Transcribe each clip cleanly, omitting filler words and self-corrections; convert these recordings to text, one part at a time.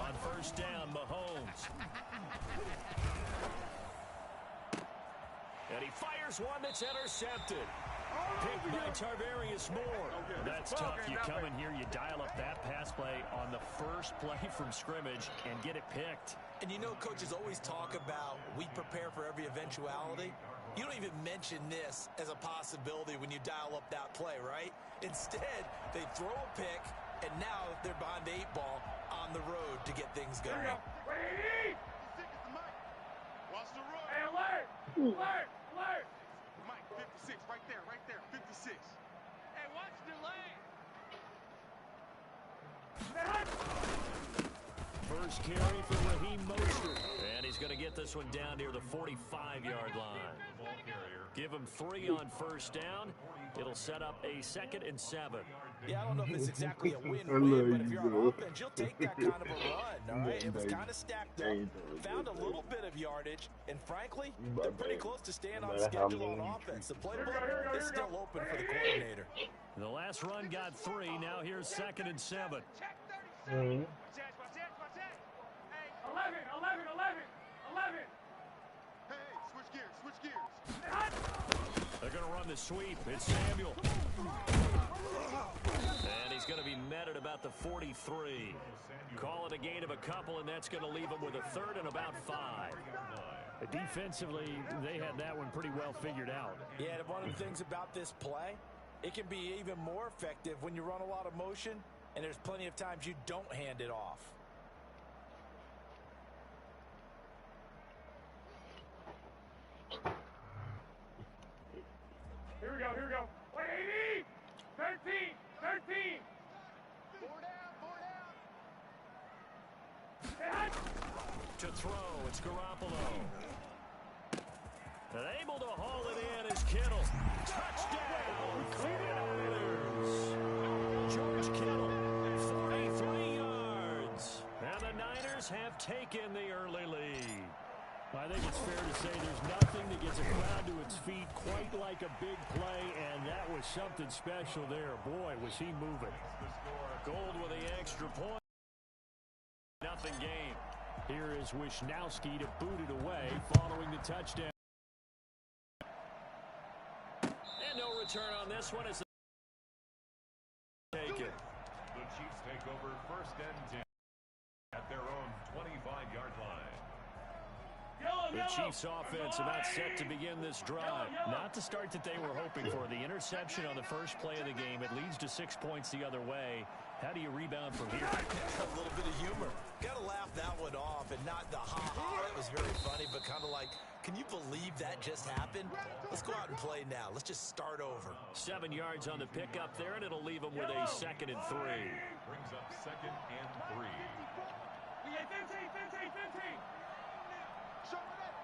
On first down, Mahomes. And he fires one that's intercepted. Picked by Tarvarius Moore. That's tough. You come in here, you dial up that pass play on the first play from scrimmage and get it picked. And you know, coaches always talk about we prepare for every eventuality. You don't even mention this as a possibility when you dial up that play, right? Instead, they throw a pick, and now they're behind the 8-ball on the road to get things going. Watch the road. Hey, alert! Alert! Alert! Mike, 56, right there, 56. Hey, watch the lane. First carry for Raheem Mostert. And he's going to get this one down near the 45-yard line. Give him 3 on first down. It'll set up a 2nd and 7. Yeah, I don't know if it's exactly a win-win, but if you're on offense, you'll take that kind of a run, all right? It was kind of stacked up, found a little bit of yardage, and frankly, they're pretty close to staying on schedule on offense. The playbook is still open for the coordinator. The last run got 3. Now here's 2nd and 7. Check 37. Watch that. Hey, 11. Hey, switch gears. They're going to run the sweep. It's Samuel. And he's going to be met at about the 43. Call it a gain of a couple, and that's going to leave him with a 3rd and about 5. Defensively, they had that one pretty well figured out. Yeah, and one of the things about this play, it can be even more effective when you run a lot of motion, and there's plenty of times you don't hand it off. Here we go. Wait, 13. 4 down. To throw, it's Garoppolo. And able to haul it in is Kittle. Touchdown, 49ers. George Kittle, 43 yards. And the Niners have taken the early lead. I think it's fair to say there's nothing that gets a crowd to its feet quite like a big play, and that was something special there. Boy, was he moving. Gold with the extra point. Nothing game. Here is Wisnowski to boot it away following the touchdown. And no return on this one as take it. The Chiefs take over 1st and 10 at their own 25-yard line. The Chiefs offense about set to begin this drive. Not the start that they were hoping for. The interception on the first play of the game. It leads to 6 points the other way. How do you rebound from here? A little bit of humor. Got to laugh that one off, and not the ha-ha. That was very funny, but kind of like, can you believe that just happened? Let's go out and play now. Let's just start over. 7 yards on the pickup there, and it'll leave them with a 2nd and 3. Brings up 2nd and 3. We get 15. Show it up.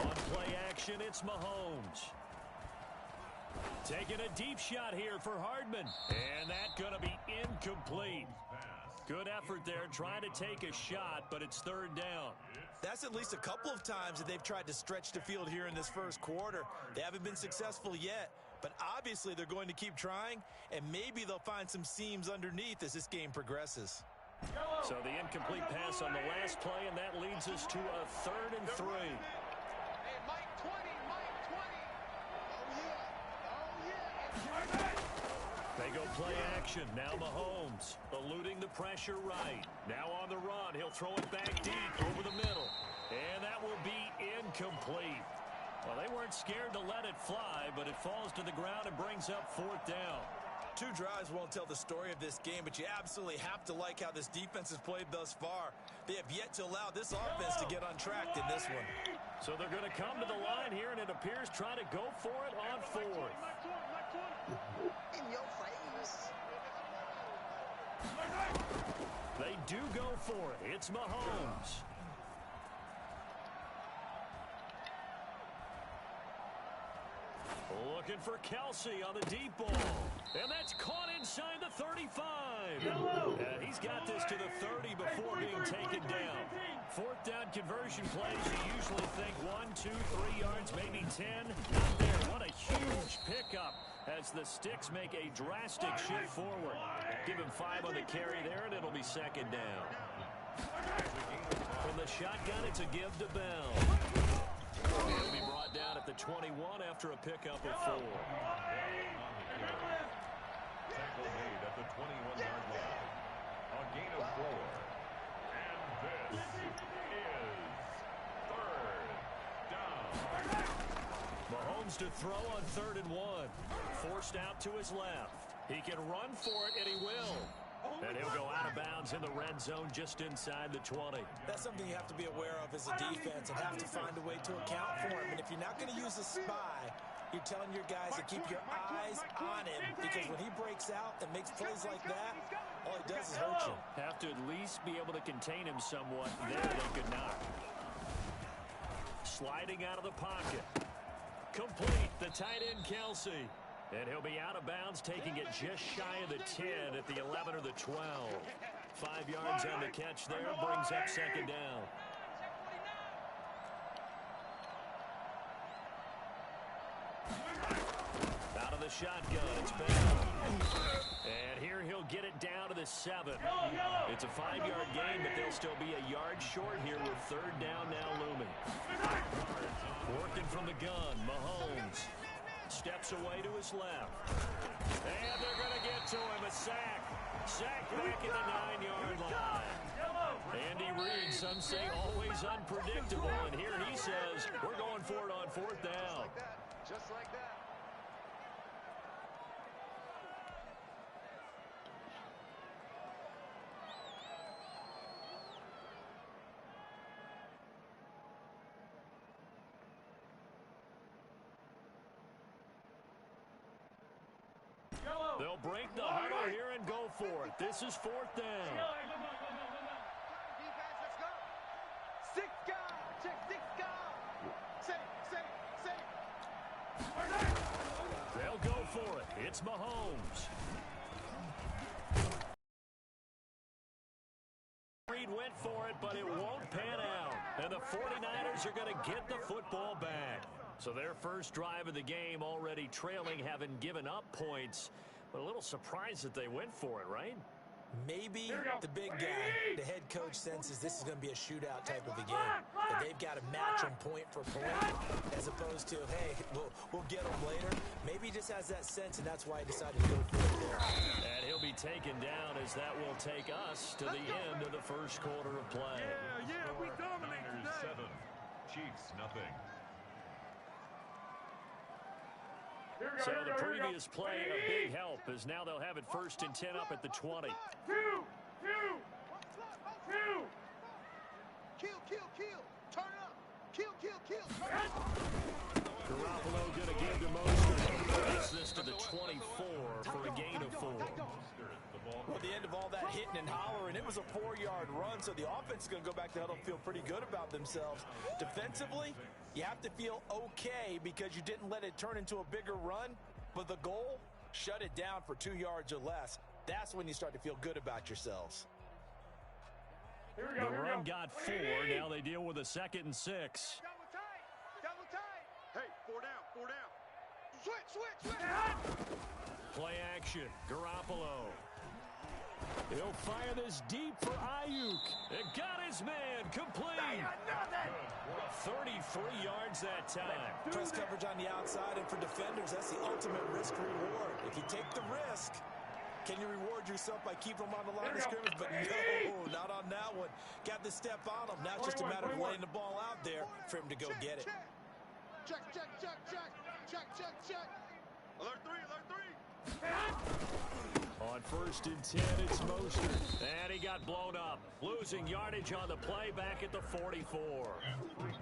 On play action, it's Mahomes. Taking a deep shot here for Hardman. And that's going to be incomplete. Good effort there, trying to take a shot, but it's 3rd down. That's at least a couple of times that they've tried to stretch the field here in this first quarter. They haven't been successful yet, but obviously they're going to keep trying, and maybe they'll find some seams underneath as this game progresses. So the incomplete pass on the last play, and that leads us to a 3rd and 3. Hey, Mike 20. Oh, yeah. They go play action. Now Mahomes eluding the pressure right. Now on the run. He'll throw it back deep over the middle. And that will be incomplete. Well, they weren't scared to let it fly, but it falls to the ground and brings up 4th down. 2 drives won't tell the story of this game, but you absolutely have to like how this defense has played thus far. They have yet to allow this offense to get untracked in this one. So they're going to come to the line here, and it appears trying to go for it on 4th. In your face. They do go for it. It's Mahomes. Looking for Kelsey on the deep ball. And that's caught inside the 35. He's got this to the 30 before being taken down. 4th down conversion plays, you usually think 1, 2, 3 yards, maybe 10. Not there. What a huge pickup as the sticks make a drastic shift forward. Give him 5 on the carry there, and it'll be second down. From the shotgun, it's a give to Bell. He'll be brought down at the 21 after a pickup of 4. Tackle made at the 21-yard line. A gain of 4. And this is third down. Mahomes to throw on 3rd and 1. Forced out to his left. He can run for it, and he will. And he'll go out of bounds in the red zone just inside the 20. That's something you have to be aware of as a defense and have to find a way to account for him. And if you're not going to use a spy, you're telling your guys to keep your eyes on him, because when he breaks out and makes plays like that, all he does is hurt you. Have to at least be able to contain him somewhat. There they could not. Sliding out of the pocket. Complete, the tight end Kelsey. And he'll be out of bounds, taking it just shy of the 10 at the 11 or the 12. 5 yards on the catch there, brings up second down. Out of the shotgun, it's Bell. And here he'll get it down to the 7. It's a 5-yard gain, but they'll still be a yard short here with third down now looming. Working from the gun, Mahomes. Steps away to his left. And they're going to get to him. A sack. Sack back at the 9-yard line. Andy Reid, some say always unpredictable. And here he says, we're going for it on 4th down. Just like that. They'll break the huddle here and go for it. This is 4th down. Defense, let's go. 6 guys. Check 6 guys. Safe. They'll go for it. It's Mahomes. Reid went for it, but it won't pan out. And the 49ers are going to get the football back. So their first drive of the game already trailing, having given up points. But a little surprised that they went for it, right? Maybe the big guy, the head coach, senses this is going to be a shootout type of a game. That they've got to match them point for point, as opposed to, hey, we'll get them later. Maybe he just has that sense, and that's why he decided to go for it there. And he'll be taken down as that will take us to the end of the first quarter of play. Yeah, we dominate today. 7, Chiefs nothing. So the previous play, a big help, as now they'll have it 1st and 10 up at the 20. Kill. Turn up. Kill. Garoppolo going to give to Mostert. Takes this to the 24 for a gain of 4. Well, at the end of all that hitting and hollering, it was a 4-yard run, so the offense is going to go back to huddle, feel pretty good about themselves. Defensively, you have to feel okay because you didn't let it turn into a bigger run, but the goal, shut it down for 2 yards or less. That's when you start to feel good about yourselves. The run got 4. Now they deal with a 2nd and 6. Double tight. Hey, 4 down. Switch. Play action. Garoppolo. He'll fire this deep for Ayuk. It got his man. Complete. 33 yards that time. Press coverage on the outside, and for defenders, that's the ultimate risk reward. If you take the risk, can you reward yourself by keeping them on the line of scrimmage? But no, not on that one. Got to step on them. Now it's just a matter of laying the ball out there for him to go get it. Check. Alert 3. On 1st and 10, it's Mostert. And he got blown up. Losing yardage on the play back at the 44.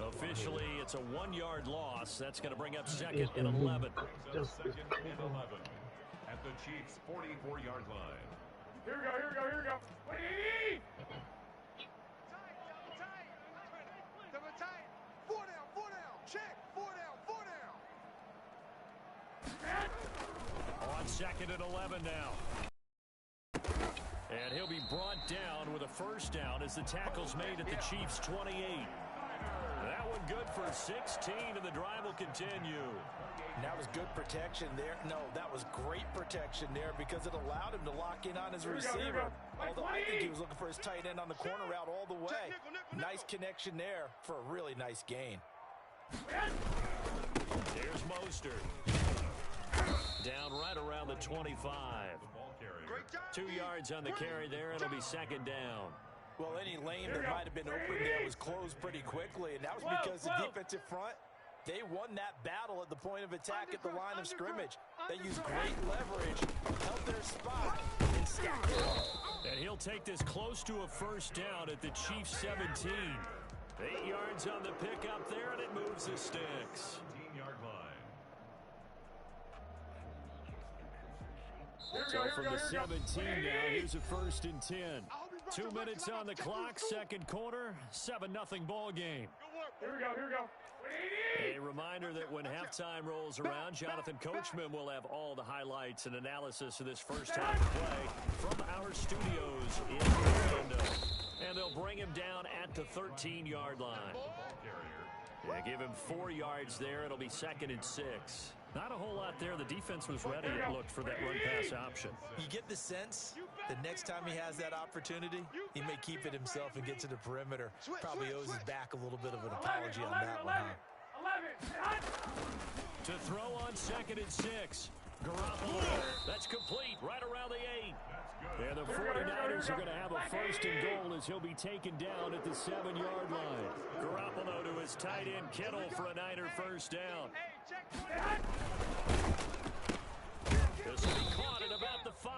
Officially, it's a 1-yard loss. That's going to bring up 2nd and 11. Brings up 2nd and 11 at the Chiefs' 44-yard line. Here we go. Double tight. 4 down. Check. 4 down. On 2nd and 11 now. And he'll be brought down with a 1st down as the tackle's made at the Chiefs' 28. That one and good for 16, and the drive will continue. And that was good protection there. No, that was great protection there because it allowed him to lock in on his receiver. Although I think he was looking for his tight end on the corner route all the way. Nice connection there for a really nice gain. Here's Mostert. Down right around the 25. 2 yards on the carry there. It'll be second down. Well, any lane that might have been open there was closed pretty quickly, and that was because the defensive front, they won that battle at the point of attack at the line of scrimmage. They used great leverage, held their spot, and stacked it up. And he'll take this close to a first down at the Chiefs' 17. 8 yards on the pickup there, and it moves the sticks. 17-yard line. So from the 17 now, here's a first and 10. 2 minutes on the clock, second quarter, 7-0 ball game. Here we go. A reminder that when halftime rolls around, Jonathan Coachman will have all the highlights and analysis of this first half of play from our studios in Orlando. And they'll bring him down at the 13-yard line. Yeah, give him 4 yards there. It'll be second and 6. Not a whole lot there. The defense was ready, it looked, for that run-pass option. You get the sense that next time he has that opportunity, he may keep it himself and get to the perimeter. Probably owes his back a little bit of an apology on that one, huh? To throw on second and 6. Garoppolo. That's complete right around the 8. And the 49ers are going to have a first and goal as he'll be taken down at the 7-yard line. Garoppolo to his tight end Kittle for a Niner first down. This will be caught at about the 5.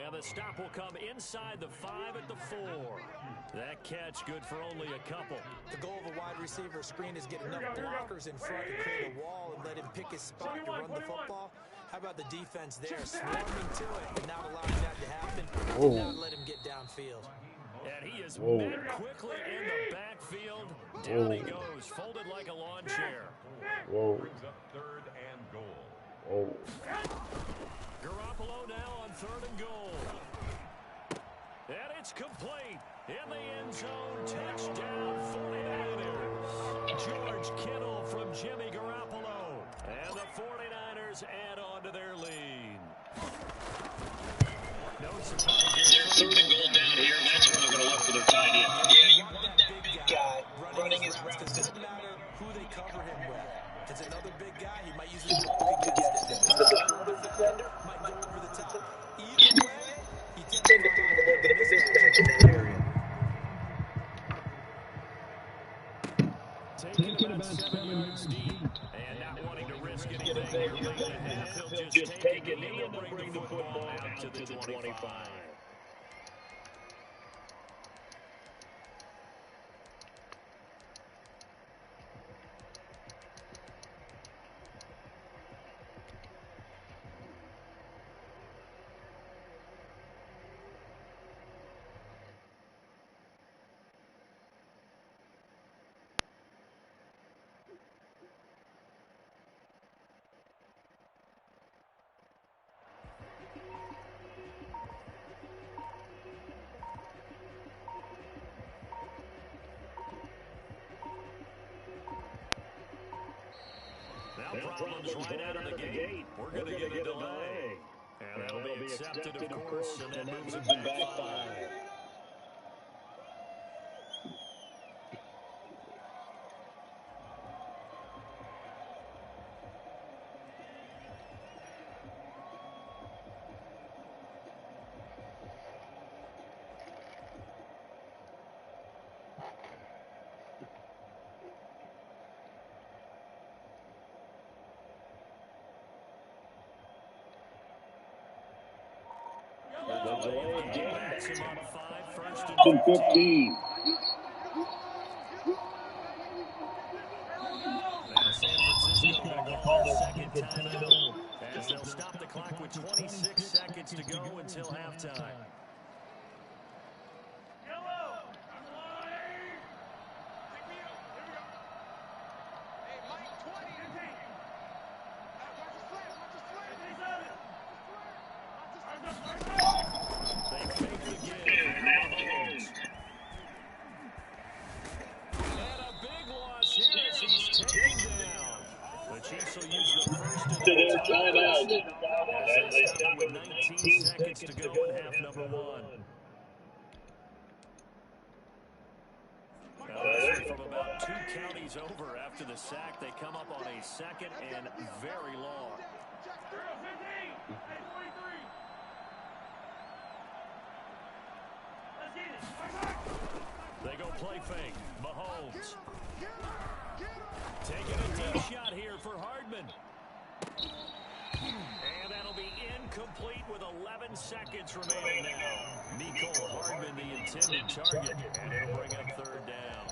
And the stop will come inside the 5 at the 4. That catch good for only a couple. The goal of a wide receiver screen is get enough blockers in front to create a wall and let him pick his spot to run the football. How about the defense there, swarming to it and not allowing that to happen, and not let him get downfield. And he is met quickly in the backfield. Down he goes, folded like a lawn chair. Brings up third and goal. Garoppolo now on third and goal. And it's complete. In the end zone, touchdown 49ers. George Kittle from Jimmy Garoppolo. And the 49ers add on to their lead. No surprise. Third and goal down here. That's where they're going to look for their tight end. Yeah, you want that big guy running his routes. It doesn't matter who they cover him with. If it's another big guy, he might use his block against it. If it's another defender, might go over the top. Either way, he tends to find a little bit of a mismatch in that area. Taking about 7 yards deep. And not wanting to risk anything here late in the half, he'll just take a knee and bring the football out to the 25. Now problems right out of the gate. We're going to get a delay. And that'll be accepted, of course, and that moves it back 5. And 15. Second timeout as they'll stop the clock with 26 seconds to go until halftime. sack. They come up on a second and very long. They go play fake. Mahomes. Taking a deep shot here for Hardman. And that'll be incomplete with 11 seconds remaining now. Nico Hardman, the intended target, and it'll bring up third down.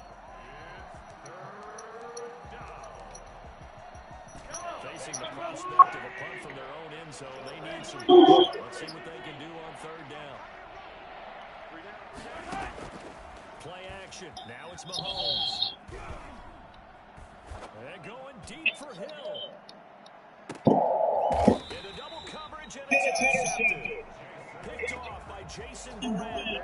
Facing the prospect of a punt from their own end zone, they need some push. Let's see what they can do on third down. Play action. Now it's Mahomes. And going deep for Hill. Into double coverage, and it's intercepted. Picked off by Jason Durant.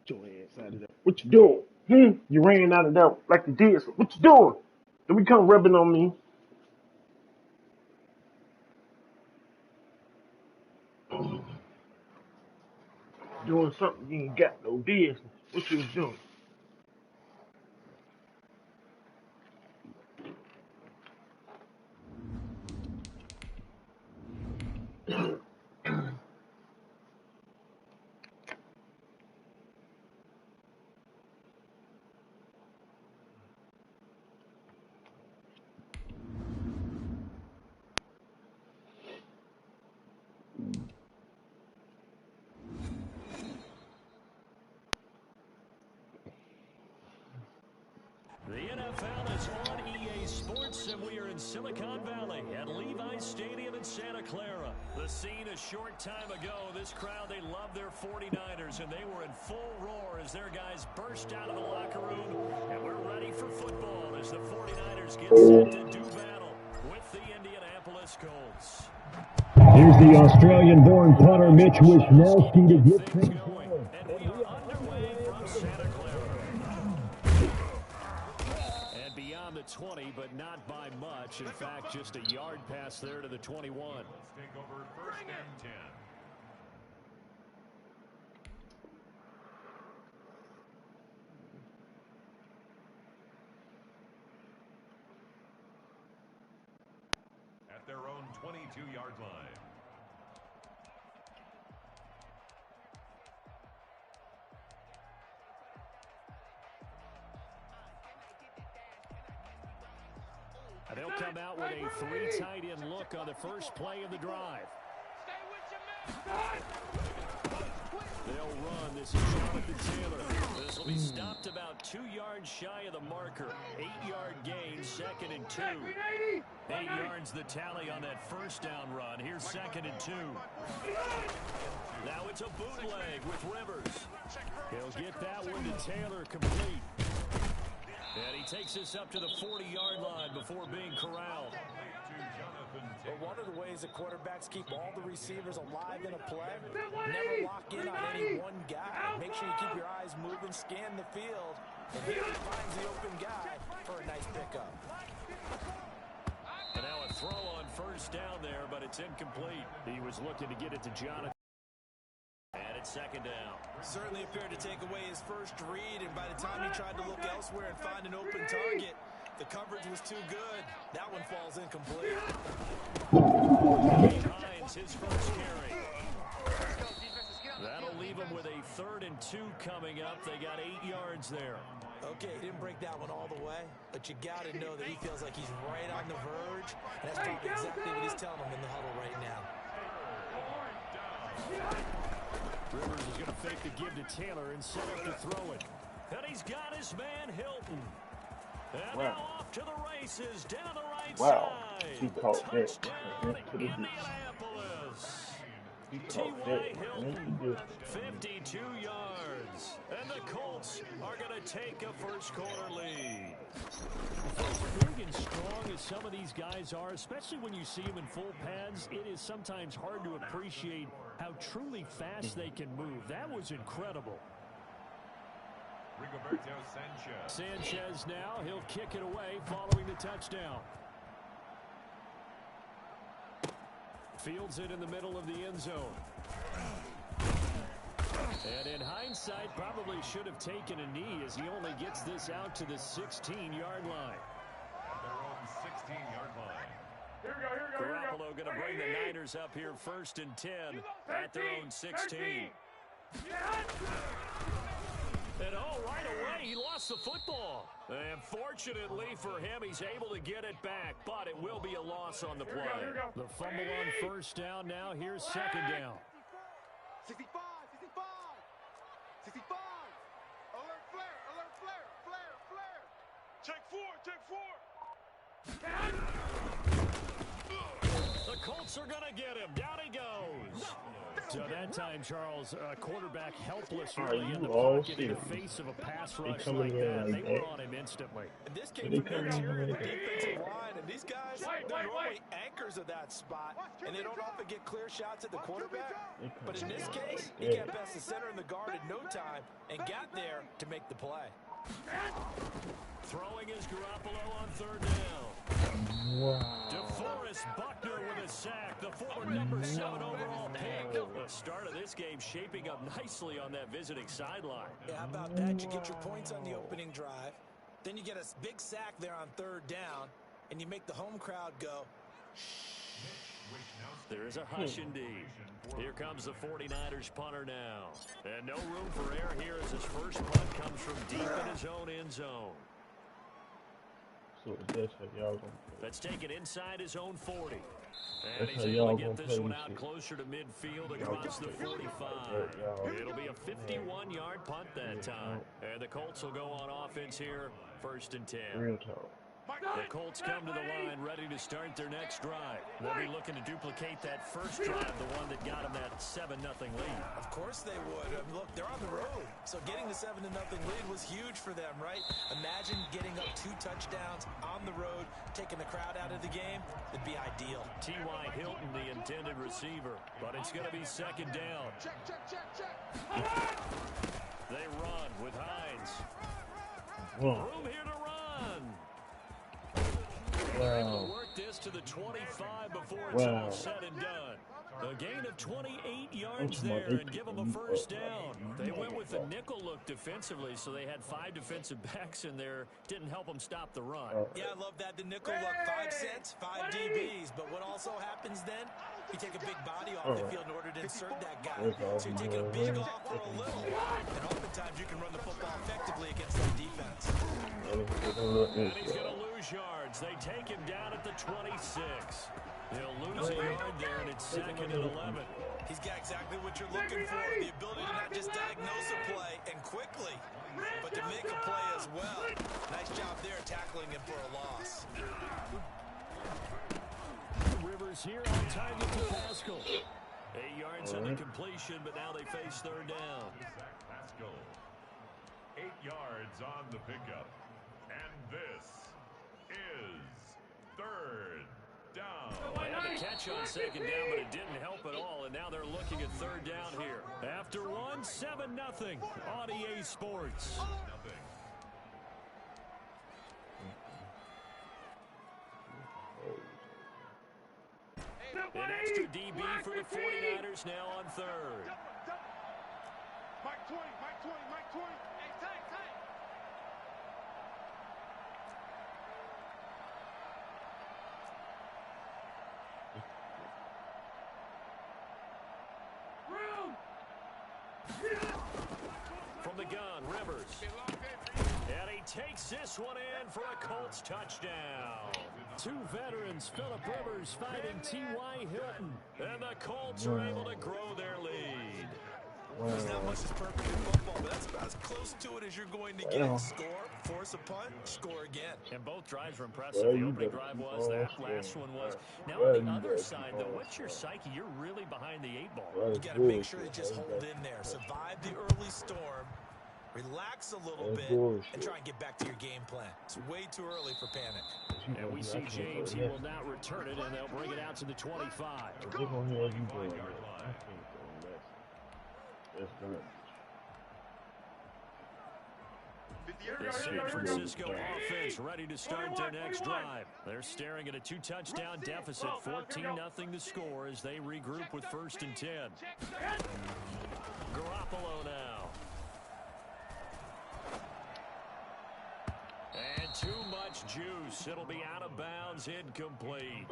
Your ass out of there. What you doing? You ran out of there like you did. So what you doing? Don't be come rubbing on me. Doing something you ain't got no business. What you was doing? The NFL is on EA Sports, and we are in Silicon Valley at Levi's Stadium in Santa Clara. The scene a short time ago, this crowd, they love their 49ers, and they were in full roar as their guys burst out of the locker room. And we're ready for football as the 49ers get set to do battle with the Indianapolis Colts. Here's the Australian-born punter Mitch Wisnowski to get things going. And we are underway from Santa Clara. And beyond the 20, but not by much. In fact, just a yard pass there to the 21. Let's take over first and 10. At their own 22-yard line. They'll come out with a three tight end look on the first play of the drive. They'll run. This is Jonathan Taylor. This will be stopped about 2 yards shy of the marker. 8-yard gain, 2nd and 2. 8 yards the tally on that first down run. Here's 2nd and 2. Now it's a bootleg with Rivers. He'll get that one to Taylor complete. And he takes this up to the 40-yard line before being corralled. But one of the ways that quarterbacks keep all the receivers alive in a play, never lock in on any one guy. Make sure you keep your eyes moving, scan the field, and here he finds the open guy for a nice pickup. And now a throw on first down there, but it's incomplete. He was looking to get it to Jonathan. And it's 2nd down. Certainly appeared to take away his first read, and by the time he tried to look elsewhere and find an open target, the coverage was too good. That one falls incomplete. Hines, his first carry. That'll leave him with a 3rd and 2 coming up. They got 8 yards there. Okay, he didn't break that one all the way, but you got to know that he feels like he's right on the verge, and that's probably exactly what he's telling him in the huddle right now. Rivers is going to fake the give to Taylor and set up to throw it. And he's got his man Hilton. And now off to the races down the right side. He caught that. Touchdown, Indianapolis. T.Y. Hilton, 52 yards. And the Colts are going to take a first-quarter lead. Big and strong as some of these guys are, especially when you see them in full pads, it is sometimes hard to appreciate how truly fast they can move. That was incredible. Rigoberto Sanchez. Sanchez now, he'll kick it away following the touchdown. Fields it in the middle of the end zone. And in hindsight, probably should have taken a knee as he only gets this out to the 16-yard line. At their own 16-yard line. Here we go. Garoppolo going to bring the Niners up here 1st and 10 at their own 16. And right away, he lost the football. And fortunately for him, he's able to get it back, but it will be a loss on the play. The fumble on first down now. Here's second down. 65. 65. Alert flare. Check four. The Colts are going to get him. Down he goes. So that time, Charles, quarterback helpless really in the pocket in the face of a pass rush like that. They were on him instantly. And this came from the interior of the defensive line, and these guys, they're normally anchors of that spot, and they don't often get clear shots at the quarterback. But in this case, he got past the center and the guard in no time and got there to make the play. Throwing is Garoppolo on third down. Wow. DeForest Buckner with a sack, the former number 7 overall pick. The start of this game shaping up nicely on that visiting sideline. Yeah, how about that? You get your points on the opening drive, then you get a big sack there on third down, and you make the home crowd go, There is a hush indeed. Here comes the 49ers punter now. And no room for error here as his first punt comes from deep in his own end zone. So that's how y'all gonna play. That's taken inside his own 40. And That's he's how able y'all to get gonna this play one this out shit. closer to midfield Y'all across the gonna play 45. It'll be a 51-yard punt that time. And the Colts will go on offense here, 1st and 10. Real talk. The Colts come to the line ready to start their next drive. They'll be looking to duplicate that first drive, the one that got them that 7-0 lead. Of course they would. Look, they're on the road, so getting the 7-0 lead was huge for them, right? Imagine getting up 2 touchdowns on the road, taking the crowd out of the game. It'd be ideal. T.Y. Hilton, the intended receiver, but it's going to be second down. Check. They run with Hines. Wow. Room here to run. Wow. Work this to the 25 before it's all said and done. A gain of 28 yards there and give them a first down. They went with the nickel look defensively, so they had 5 defensive backs in there. Didn't help them stop the run. Yeah, I love that. The nickel look, 5 cents, 5 DBs. But what also happens then, you take a big body off the field in order to insert that guy. So you're taking a big off for a little. And oftentimes you can run the football effectively against that defense. And he's going to lose yards. They take him down at the 26. He'll lose a yard there, and it's 2nd and 11. He's got exactly what you're looking for, the ability to not just diagnose a play and quickly, but to make a play as well. Nice job there tackling him for a loss. Rivers here on target to Pascal. 8 yards on the completion, but now they face third down. Pascal. 8 yards on the pickup. And this is third down. They had a catch on second down, but it didn't help at all, and now they're looking at third down here. After one, 7-0 on EA Sports. An extra DB for the 49ers now on third. Mike 20. Hey, tight. Room. From the gun, Rivers. And he takes this one in for a Colts touchdown. 2 veterans, Phillip Rivers fighting T.Y. Hilton. And the Colts are able to grow their lead. There's not much that's perfect in football, but that's about as close to it as you're going to get. Score, force a punt, score again. And both drives were impressive. The opening drive was, that last one was. Now on the other side, though, what's your psyche? You're really behind the 8 ball. You got to make sure you just hold in there. Survive the early storm. Relax a little bit and try and get back to your game plan. It's way too early for panic. And we see James. He will not return it, and they'll bring it out to the 25. The San Francisco offense ready to start their next drive. They're staring at a 2-touchdown deficit, 14-0 the score as they regroup with 1st and 10. Garoppolo now. And too much juice. It'll be out of bounds, incomplete.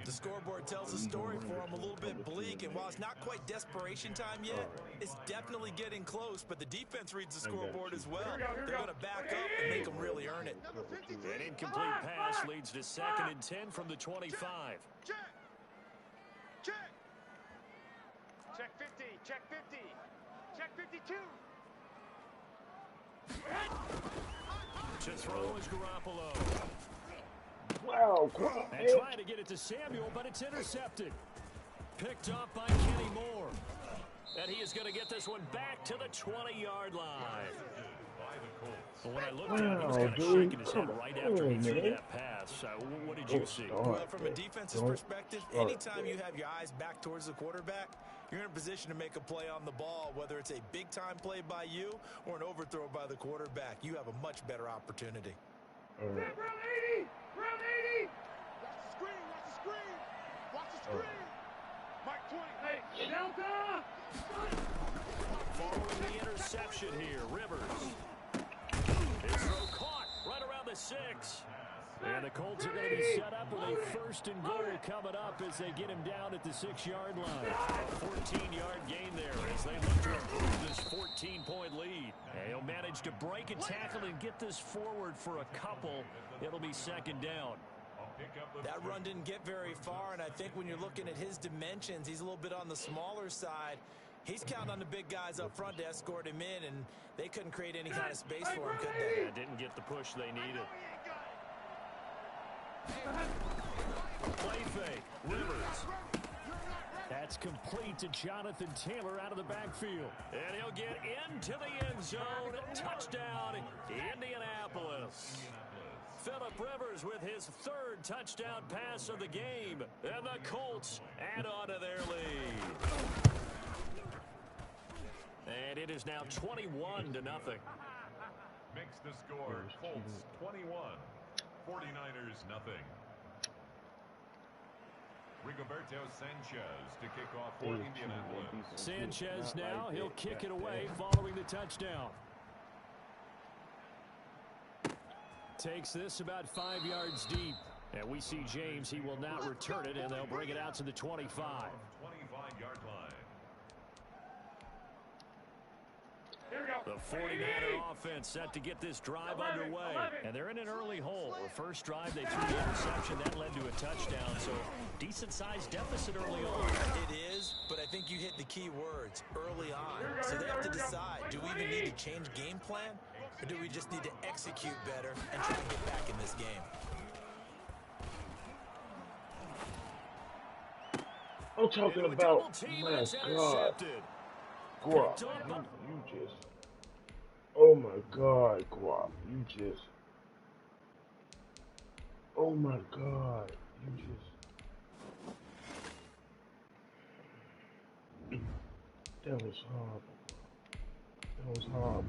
The scoreboard tells a story for him, a little bit bleak, and while it's not quite desperation time yet, it's definitely getting close, but the defense reads the scoreboard as well. They're going to back up and make them really earn it. An incomplete pass leads to 2nd and 10 from the 25. Check. Check 50. Check 50. Check 52. To throw is Garoppolo. Wow, And trying to get it to Samuel, but it's intercepted. Picked up by Kenny Moore. And he is going to get this one back to the 20-yard line. But when I looked at him, he was kind of shaking his head right after he threw that pass. What did you see? Well, from a defensive perspective, anytime you have your eyes back towards the quarterback, you're in a position to make a play on the ball, whether it's a big-time play by you or an overthrow by the quarterback. You have a much better opportunity. Round 80! Round 80! Watch the screen! Watch the screen! Watch the screen! Mike 20. Hey, down! Following the interception here, Rivers. His throw caught right around the 6. And the Colts are going to be set up with a 1st and goal coming up as they get him down at the 6-yard line. A 14-yard gain there as they look to improve this 14-point lead. And he'll manage to break a tackle and get this forward for a couple. It'll be 2nd down. That run didn't get very far, and I think when you're looking at his dimensions, he's a little bit on the smaller side. He's counting on the big guys up front to escort him in, and they couldn't create any kind of space for him, could they? Yeah, didn't get the push they needed. Play fake. Rivers. That's complete to Jonathan Taylor out of the backfield. And he'll get into the end zone. Touchdown, Indianapolis. Phillip Rivers with his 3rd touchdown pass of the game. And the Colts add on to their lead. And it is now 21-0. Makes the score Colts 21, 49ers nothing. Rigoberto Sanchez to kick off for Indianapolis. Sanchez now, he'll kick it away following the touchdown. Takes this about 5 yards deep. And we see James, he will not return it, and they'll bring it out to the 25. 25-yard line. The 49er offense set to get this drive underway. And they're in an early hole. The first drive, they threw the interception. That led to a touchdown. So, decent-sized deficit early on. It is, but I think you hit the key words, early on. So they have to decide, do we even need to change game plan? Or do we just need to execute better and try and get back in this game? I'm talking about, my God. Guap, you just, oh my God, Guap, you just, oh my God, you just, that was horrible. That was horrible.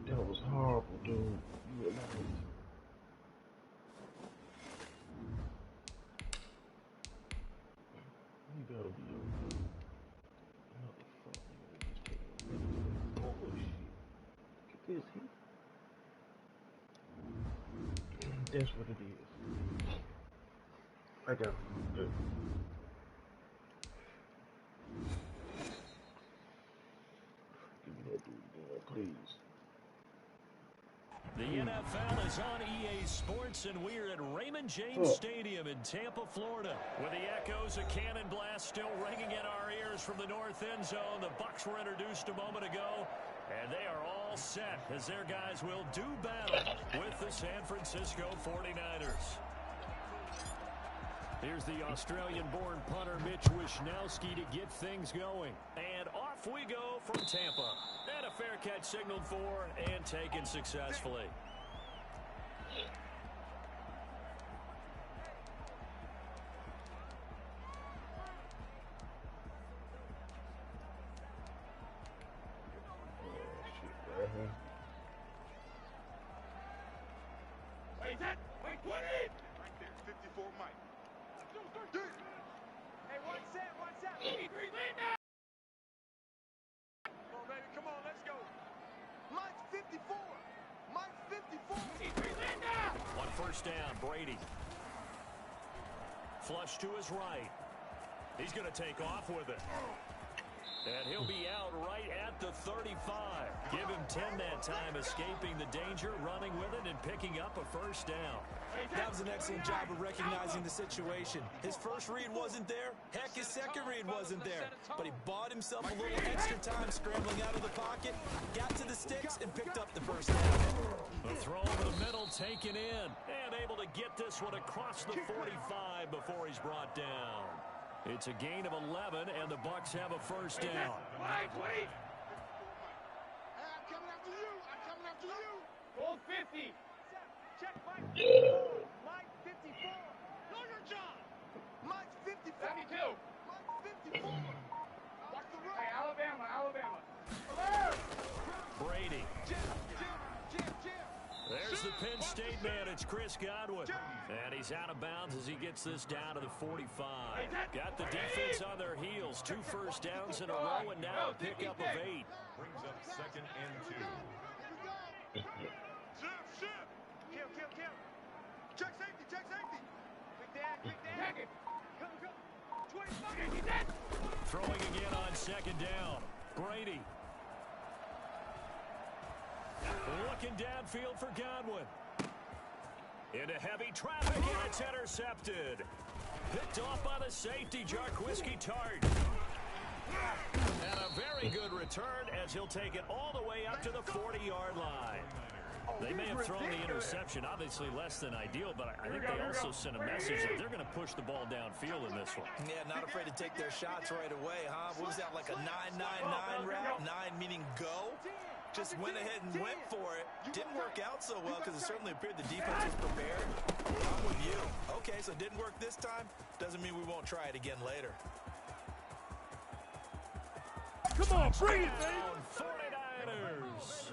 That was horrible, dude. You were not. You gotta be okay. Oh shit. Look at this. That's what it is. I got it. Give me that dude, please. The NFL is on EA Sports, and we're at Raymond James Stadium in Tampa, Florida. With the echoes of cannon blast still ringing in our ears from the north end zone, the Bucs were introduced a moment ago, and they are all set as their guys will do battle with the San Francisco 49ers. Here's the Australian-born punter Mitch Wishnowsky to get things going. And off we go from Tampa. And a fair catch signaled for and taken successfully. Wait, that? Wait, 20! Right there, 54 Mike. Hey, one set. 83, lead now! Come on, baby, come on, let's go. Mike's 54. Mike's 54. 83, lead now! One first down, Brady. Flush to his right. He's going to take off with it. And he'll be out right at the 35. Give him 10 that time, escaping the danger, running with it, and picking up a first down. That was an excellent job of recognizing the situation. His first read wasn't there. Heck, his second read wasn't there. But he bought himself a little extra time scrambling out of the pocket, got to the sticks, and picked up the first down. The throw over the middle taken in, and able to get this one across the 45 before he's brought down. It's a gain of 11, and the Bucs have a first down. Mike, wait! I'm coming after you! I'm coming after you! Goal 50! Check Mike 54! Mike 54! Know your job! Mike 54! 72! Mike 54! Watch the road! Hey, Alabama! Brady. Jim! There's the Penn State man. It's Chris Godwin. And he's out of bounds as he gets this down to the 45. Got the defense on their heels. 2 first downs in a row, and now a pickup of 8. Brings up 2nd and 2. Shift! Kill! Check safety! Quick Dan! Come! 25! Throwing again on 2nd down. Brady. Looking downfield for Godwin. Into heavy traffic, and it's intercepted. Picked off by the safety, Jarquiski Tart. And a very good return as he'll take it all the way up to the 40-yard line. They may have thrown the interception, obviously less than ideal, but I think they also sent a message that they're going to push the ball downfield in this one. Yeah, not afraid to take their shots right away, huh? What was that, like a 9-9-9 route? 9 meaning go? Just went ahead and went for it. Didn't work out so well because it certainly appeared the defense was prepared. I'm with you. Okay, so it didn't work this time. Doesn't mean we won't try it again later. Come on, bring it, baby! 49ers.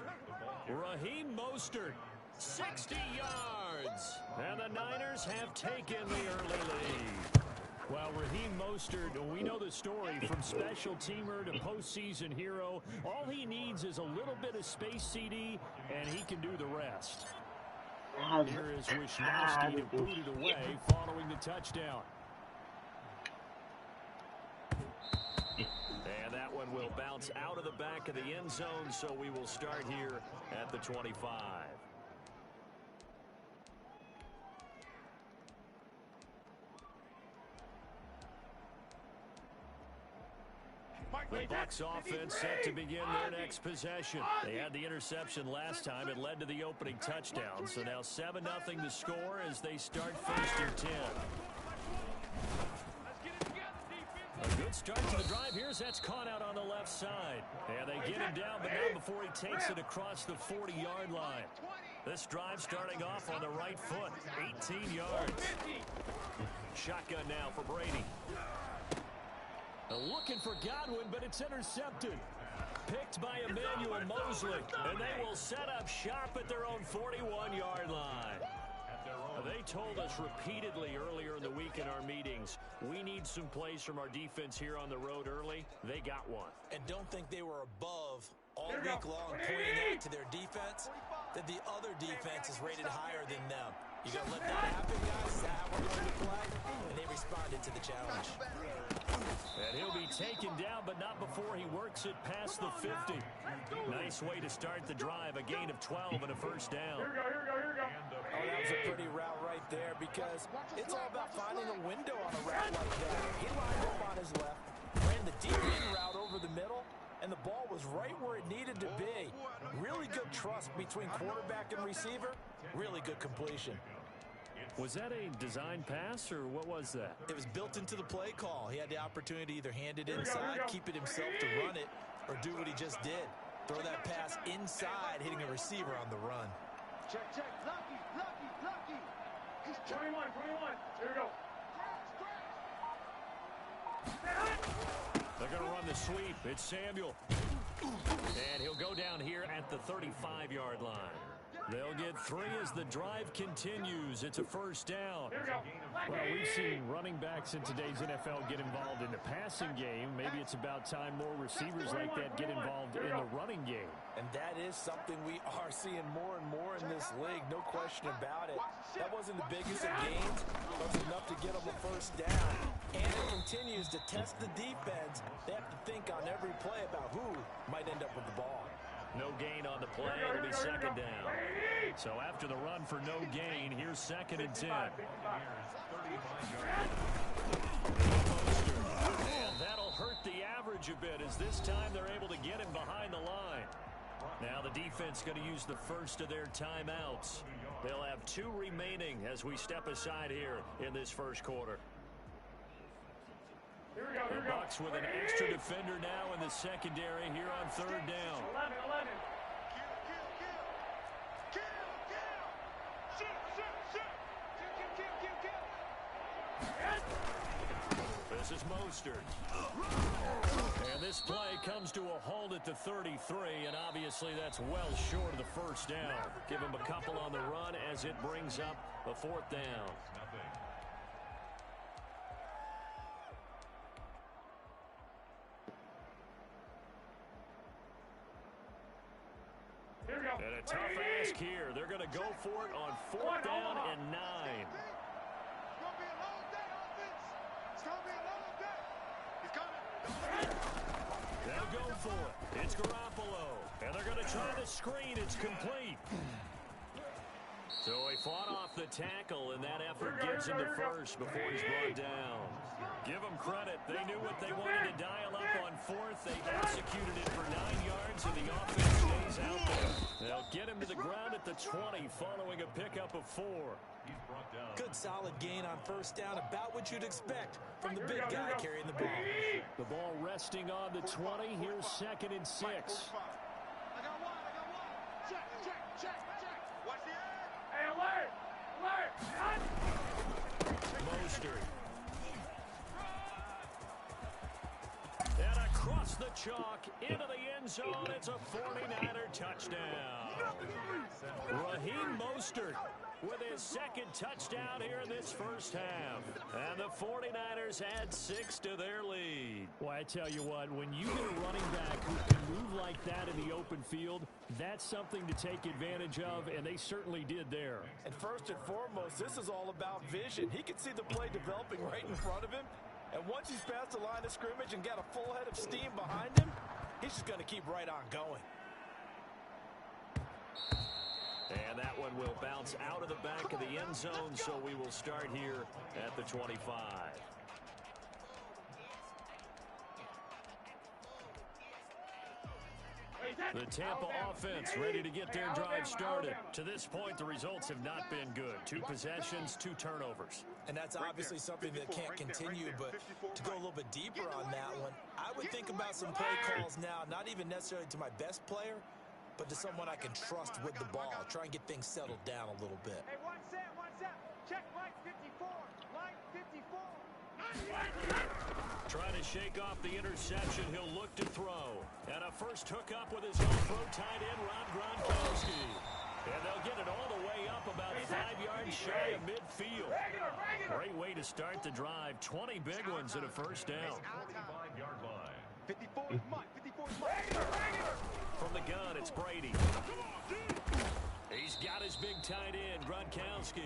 Raheem Mostert, 60 yards. And the Niners have taken the early lead. Well, Raheem Mostert, we know the story from special teamer to postseason hero. All he needs is a little bit of space, CD, and he can do the rest. Here is Wishnowsky to boot it away following the touchdown. And that one will bounce out of the back of the end zone, so we will start here at the 25. The Bucs offense set to begin their next possession. They had the interception last time. It led to the opening touchdown. So now 7-0 the score as they start 1st and 10. A good start to the drive. Here's that's caught out on the left side. And they get him down, but not before he takes it across the 40-yard line. This drive starting off on the right foot. 18 yards. Shotgun now for Brady. Looking for Godwin, but it's intercepted. Picked by Emmanuel Mosley, and they will set up shop at their own 41-yard line. They told us repeatedly earlier in the week in our meetings, we need some plays from our defense here on the road early. They got one. And don't think they were above all week long pointing out to their defense that the other defense is rated higher than them. You got to let that happen, guys. Is that how we're going to play? And they responded to the challenge. And he'll be taken down, but not before he works it past the 50. Nice way to start the drive. A gain of 12 and a first down. Oh, that was a pretty route right there because it's all about finding a window on a route like that. He lined up on his left, ran the deep in route over the middle, and the ball was right where it needed to be. Really good trust between quarterback and receiver. Really good completion. Was that a design pass, or what was that? It was built into the play call. He had the opportunity to either hand it inside, keep it himself to run it, or do what he just did. Throw that pass inside, hitting a receiver on the run. Check. Lucky. He's 21. Here we go. They're going to run the sweep. It's Samuel. And he'll go down here at the 35-yard line. They'll get 3 as the drive continues. It's a first down. Well, we've seen running backs in today's NFL get involved in the passing game. Maybe it's about time more receivers like that get involved in the running game. And that is something we are seeing more and more in this league. No question about it. That wasn't the biggest of gains, but it's enough to get them a first down. And it continues to test the defense. They have to think on every play about who might end up with the ball. No gain on the play. It'll be second down. So after the run for no gain, here's 2nd and 10. And that'll hurt the average a bit as this time they're able to get him behind the line. Now the defense going to use the first of their timeouts. They'll have 2 remaining as we step aside here in this first quarter. The Bucs with an extra defender now in the secondary here on 3rd down. 11. Kill. This is Mostert. And this play comes to a halt at the 33, and obviously that's well short of the first down. Give him a couple on the run as it brings up a 4th down. And a tough ask here. They're going to go for it on 4th down and 9. It's going to be a long day, offense. It's going to be a long day. He's coming. They'll go for it. It's Garoppolo. And they're going to try the screen. It's complete. So he fought off the tackle, and that effort gives him the first before he's brought down. Give them credit. They knew what they wanted to dial up on 4th. They executed it for 9 yards, and the offense stays out there. They'll get him to the ground at the 20 following a pickup of 4. Good solid gain on 1st down, about what you'd expect from the big guy carrying the ball. The ball resting on the 20. Here's 2nd and 6. I got one. Check. Watch the air. Hey, alert. Mostert. And across the chalk, into the end zone, it's a 49er touchdown. Raheem Mostert with his 2nd touchdown here in this first half. And the 49ers add 6 to their lead. Well, I tell you what, when you get a running back who can move like that in the open field, that's something to take advantage of, and they certainly did there. And first and foremost, this is all about vision. He can see the play developing right in front of him. And once he's past the line of scrimmage and got a full head of steam behind him, he's just going to keep right on going. And that one will bounce out of the back of the end zone, so we will start here at the 25. The Tampa offense ready to get their drive started. To this point, the results have not been good. 2 possessions, 2 turnovers. And that's obviously something that can't continue, but to go a little bit deeper on that one, I would think about some play calls now, not even necessarily to my best player, but to someone I can trust with the ball. Try and get things settled down a little bit. Hey, one set. Check Mike 54. Mike 54. Trying to shake off the interception. He'll look to throw. And a first hookup with his all-pro tight end, Rob Gronkowski. And they'll get it all the way up about 5 yards shy of midfield. Great way to start the drive. 20 big ones at a first down. 55-yard line. 54 is Mike. 54 is Mike. From the gun, it's Brady. He's got his big tight end, Gronkowski.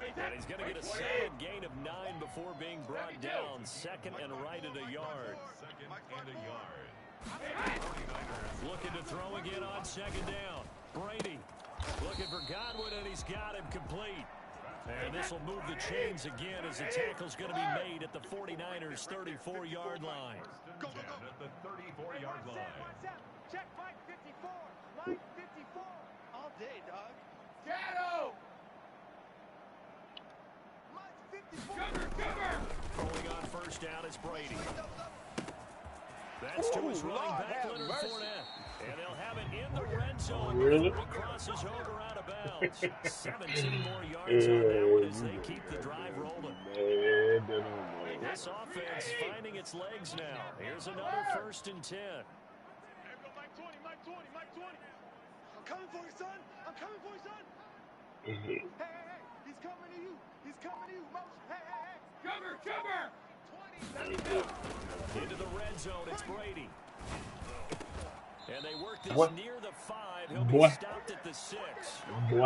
And he's going to get a solid gain of 9 before being brought down. Second and right at a yard. Second and a yard. Looking to throw again on second down. Brady looking for Godwin, and he's got him complete. And this will move the chains again as the tackle's going to be made at the 49ers' 34-yard line. At the 34-yard line. Check Mike 54. Mike 54. All day, dog. Shadow. Mike 54. Throwing on first down is Brady. That's to his running back, Leonard Fournette. And they'll have it in the red zone. Really? Before he crosses over out of bounds. 17 more yards on that one as they keep the drive rolling. This offense finding its legs now. Here's another 1st and 10. Mike 20, Mike 20, Mike 20. I'm coming for you, son. I'm coming for you, son. Hey, he's coming to you. He's coming to you. Hey. Cover. 20. Into the red zone, it's Brady. And they work this near the 5. He'll be stopped at the 6. Coming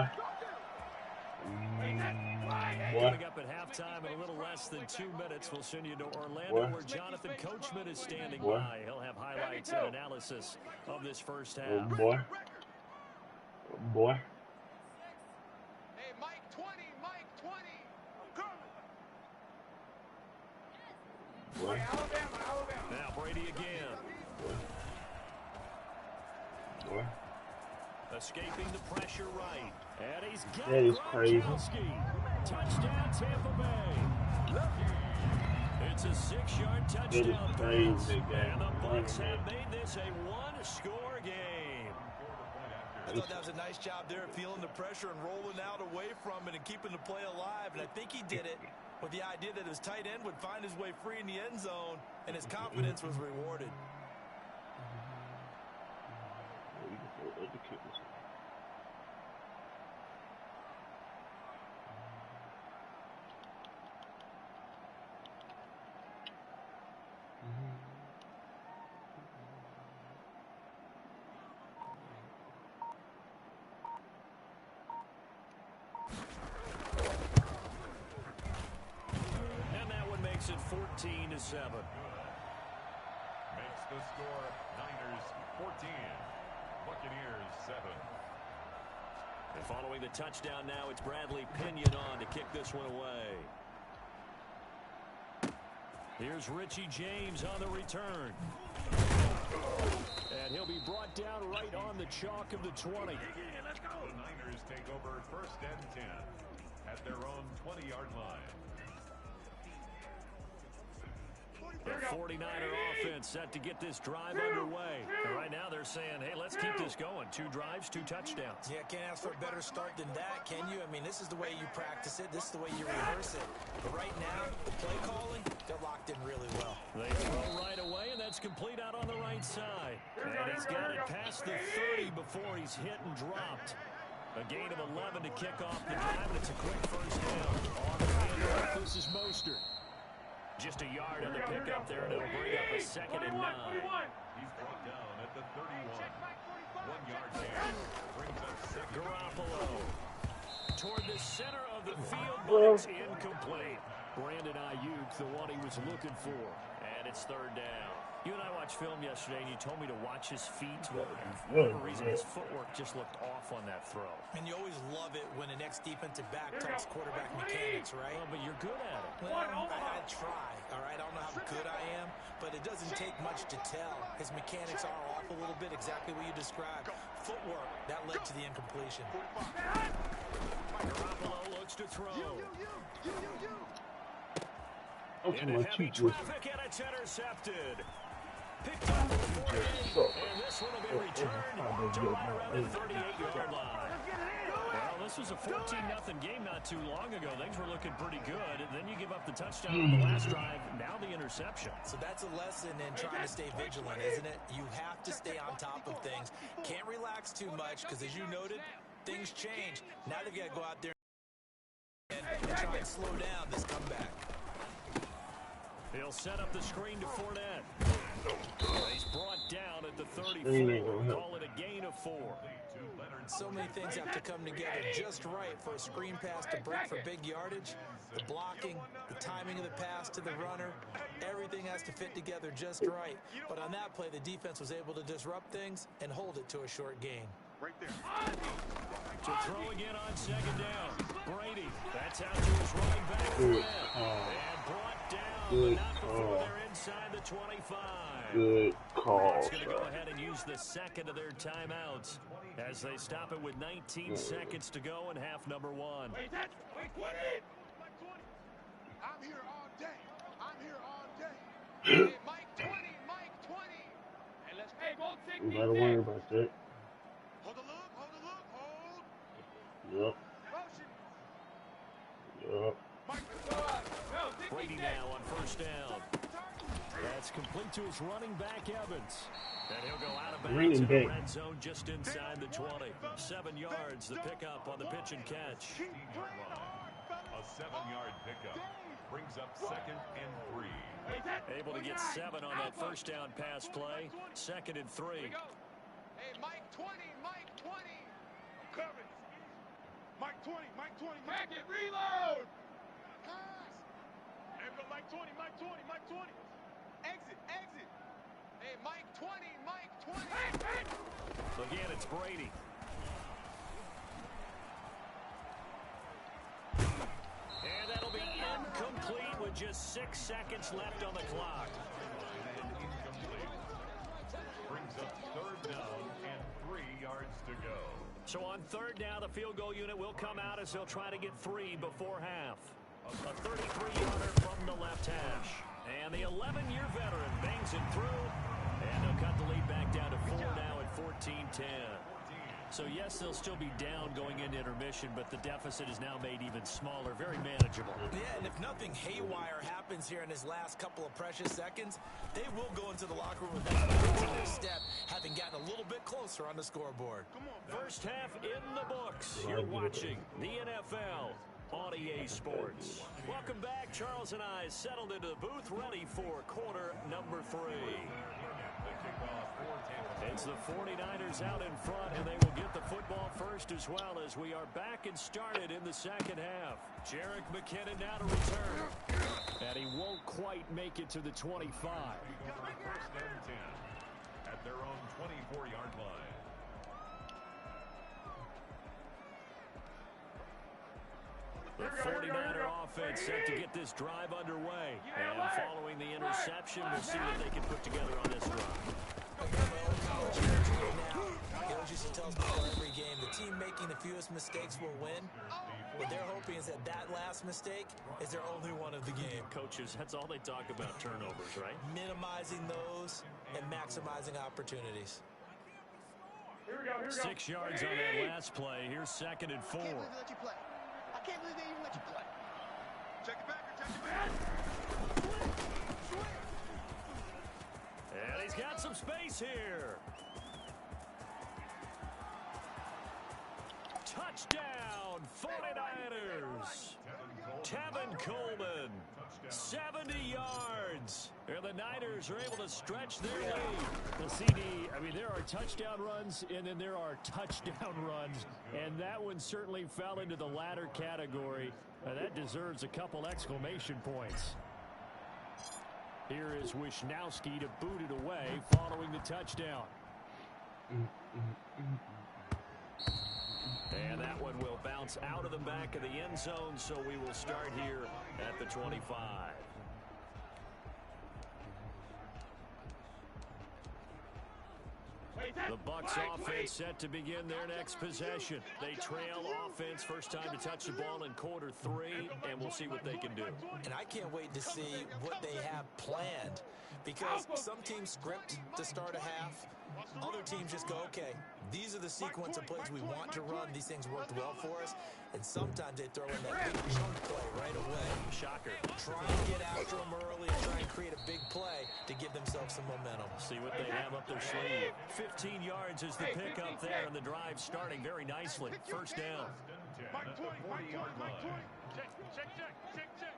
up at halftime in a little less than 2 minutes, we'll send you to Orlando where Jonathan Coachman is standing by. He'll have highlights and analysis of this first half. Boy. Hey, Mike 20, Mike 20. I'm coming. Alabama. Now Brady again. Escaping the pressure right. And he's got that is crazy. Touchdown, Tampa Bay. It's a 6-yard touchdown That is crazy, and the Bucs have made this a 1-score game. I thought that was a nice job there, feeling the pressure and rolling out away from it and keeping the play alive. And I think he did it with the idea that his tight end would find his way free in the end zone, and his confidence was rewarded. And that one makes it 14-7. Makes the score Niners 14. Buccaneers 7. And following the touchdown now, it's Bradley Pinion on to kick this one away. Here's Richie James on the return. And he'll be brought down right on the chalk of the 20. The Niners take over 1st and 10 at their own 20-yard line. The 49er offense set to get this drive underway. And right now they're saying, hey, let's keep this going. 2 drives, 2 touchdowns. Yeah, can't ask for a better start than that, can you? I mean, this is the way you practice it. This is the way you rehearse it. But right now, the play calling, they're locked in really well. They throw right away, and that's complete out on the right side. And he's got it past the 30 before he's hit and dropped. A gain of 11 to kick off the drive, and it's a quick first down. On the handoff, this is Mostert. Just a yard on the pickup there, and it'll bring up a 2nd and 9. He's brought down at the 31. 1-yard gain brings up 2nd. Garoppolo toward the center of the field, but it's incomplete. Brandon Ayuk, the one he was looking for, and it's 3rd down. You and I watched film yesterday, and you told me to watch his feet. For whatever reason, his footwork just looked off on that throw. And you always love it when the next defensive back talks quarterback mechanics, right? Well, but you're good at it. Well, I try, all right? I don't know how good I am, but it doesn't take much to tell. His mechanics are off a little bit, exactly what you described. Footwork, that led to the incompletion. Garoppolo looks to throw. Okay, Into heavy traffic, and it's intercepted. Picked up at the 48, and this one will be returned to right around the 38-yard line. Well, this was a 14-0 game not too long ago. Things were looking pretty good, and then you give up the touchdown on the last drive, now the interception. So that's a lesson in trying to stay vigilant, isn't it? You have to stay on top of things. Can't relax too much, because as you noted, things change. Now they've got to go out there and try and slow down this comeback. He'll set up the screen to Fournette. He's brought down at the 34. Call it a gain of 4. So many things have to come together just right for a screen pass to break for big yardage. The blocking, the timing of the pass to the runner, everything has to fit together just right. But on that play, the defense was able to disrupt things and hold it to a short gain. Right there. To throw again on second down. Brady, that's out to his running back. And brought down, but not before they're inside the 25. Good call. It's going to go ahead and use the second of their timeouts as they stop it with 19 seconds to go in half number 1. I'm here all day. I'm here all day. Hey, Mike 20, Mike 20. Hey, let's go. You gotta worry about that. Hold the look, hold the look, hold. Yep. Yep. Brady now on first down. That's complete to his running back, Evans. And he'll go out of bounds in the red zone just inside the 20. 7 yards, the pickup on the pitch and catch. A 7-yard pickup brings up 2nd and 3. Able to get 7 on that first down pass play. 2nd and 3. Hey, Mike 20, Mike 20. Coverage. Mike 20, Mike 20. Back it, reload. Pass. Hey, go Mike 20, Mike 20, Mike 20. Exit, exit. Hey, Mike 20, Mike 20. Again, it's Brady. And that'll be incomplete with just 6 seconds left on the clock. And incomplete. Brings up 3rd down and 3 yards to go. So on 3rd down, the field goal unit will come out as they'll try to get 3 before half. A 33-yarder from the left hash. And the 11-year veteran bangs it through. And they'll cut the lead back down to 4 now at 14-10. So, yes, they'll still be down going into intermission, but the deficit is now made even smaller, very manageable. Yeah, and if nothing haywire happens here in his last couple of precious seconds, they will go into the locker room with that in their step, having gotten a little bit closer on the scoreboard. First half in the books. You're watching the NFL on EA Sports. Welcome back. Charles and I settled into the booth, ready for quarter number 3. It's the 49ers out in front, and they will get the football first as well as we are back and started in the second half. Jerick McKinnon now to return. And he won't quite make it to the 25. 1st and 10 at their own 24-yard line. The 49er offense set to get this drive underway. And following the interception, we'll see what they can put together on this drive. Coach used to tell us before every game, the team making the fewest mistakes will win. What they're hoping is that that last mistake is their only one of the game. Coaches, that's all they talk about, turnovers, right? Minimizing those and maximizing opportunities. Here we go, here we go. 6 yards on that last play. Here's 2nd and 4. I can't believe they let you play. I can't believe they even let you play. Check it back, check it back. And he's got some space here. Touchdown, 49ers. Tevin Coleman, 70 yards. And the Niners are able to stretch their lead. The CD, I mean, there are touchdown runs, and then there are touchdown runs. And that one certainly fell into the latter category. That deserves a couple exclamation points. Here is Wisnowski to boot it away following the touchdown. And that one will bounce out of the back of the end zone, so we will start here at the 25. The Bucs offense set to begin their next possession. They trail offense, first time to touch the ball in quarter 3, and we'll see what they can do. And I can't wait to see what they have planned, because some teams script to start a half. Other teams just go, okay, these are the sequence of plays we want to run. These things worked well for us. And sometimes they throw in that big chunk play right away. Shocker. Try and get after them early and try and create a big play to give themselves some momentum. See what they have up their sleeve. 15 yards is the pickup there, and the drive starting very nicely. First down. Mike 20, Mike 20, Mike 20. Check, check, check, check, check.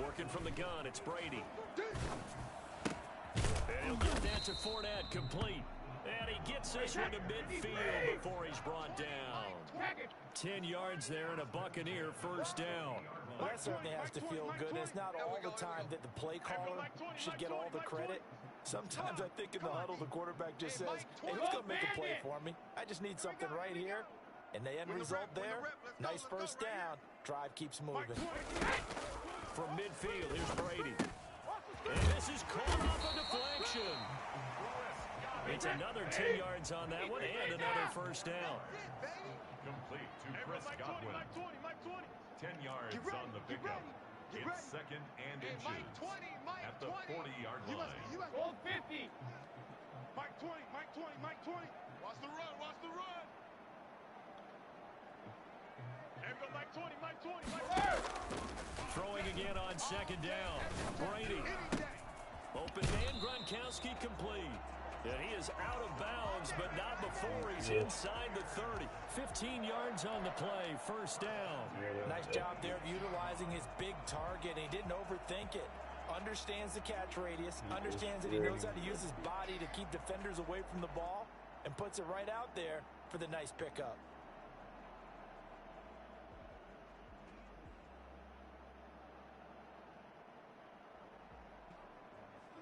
Working from the gun, it's Brady. And he'll get that to Fournette, complete. And he gets this one to midfield before he's brought down. 10 yards there and a Buccaneer first down. Well, that certainly has to feel good. It's not all the time that the play caller should get all the credit. Sometimes I think in the huddle, the quarterback just says, hey, who's going to make a play for me? I just need something right here. And the end result there, nice first down. Drive keeps moving. From midfield, here's Brady. And this is called off a deflection. It's another 10 yards on that one and another first down. Complete to Chris Godwin. 10 yards on the pickup. It's second and inches at the 40-yard line. Goal 50. Mike 20, Mike 20, Mike 20. Watch the run, watch the run. There we go, Mike 20, Mike 20, Mike 20. Throwing again on second down. Brady. Open man, Gronkowski complete. And he is out of bounds, but not before he's inside the 30. 15 yards on the play, first down. Nice job there of utilizing his big target. He didn't overthink it. Understands the catch radius, understands that he knows how to use his body to keep defenders away from the ball, and puts it right out there for the nice pickup.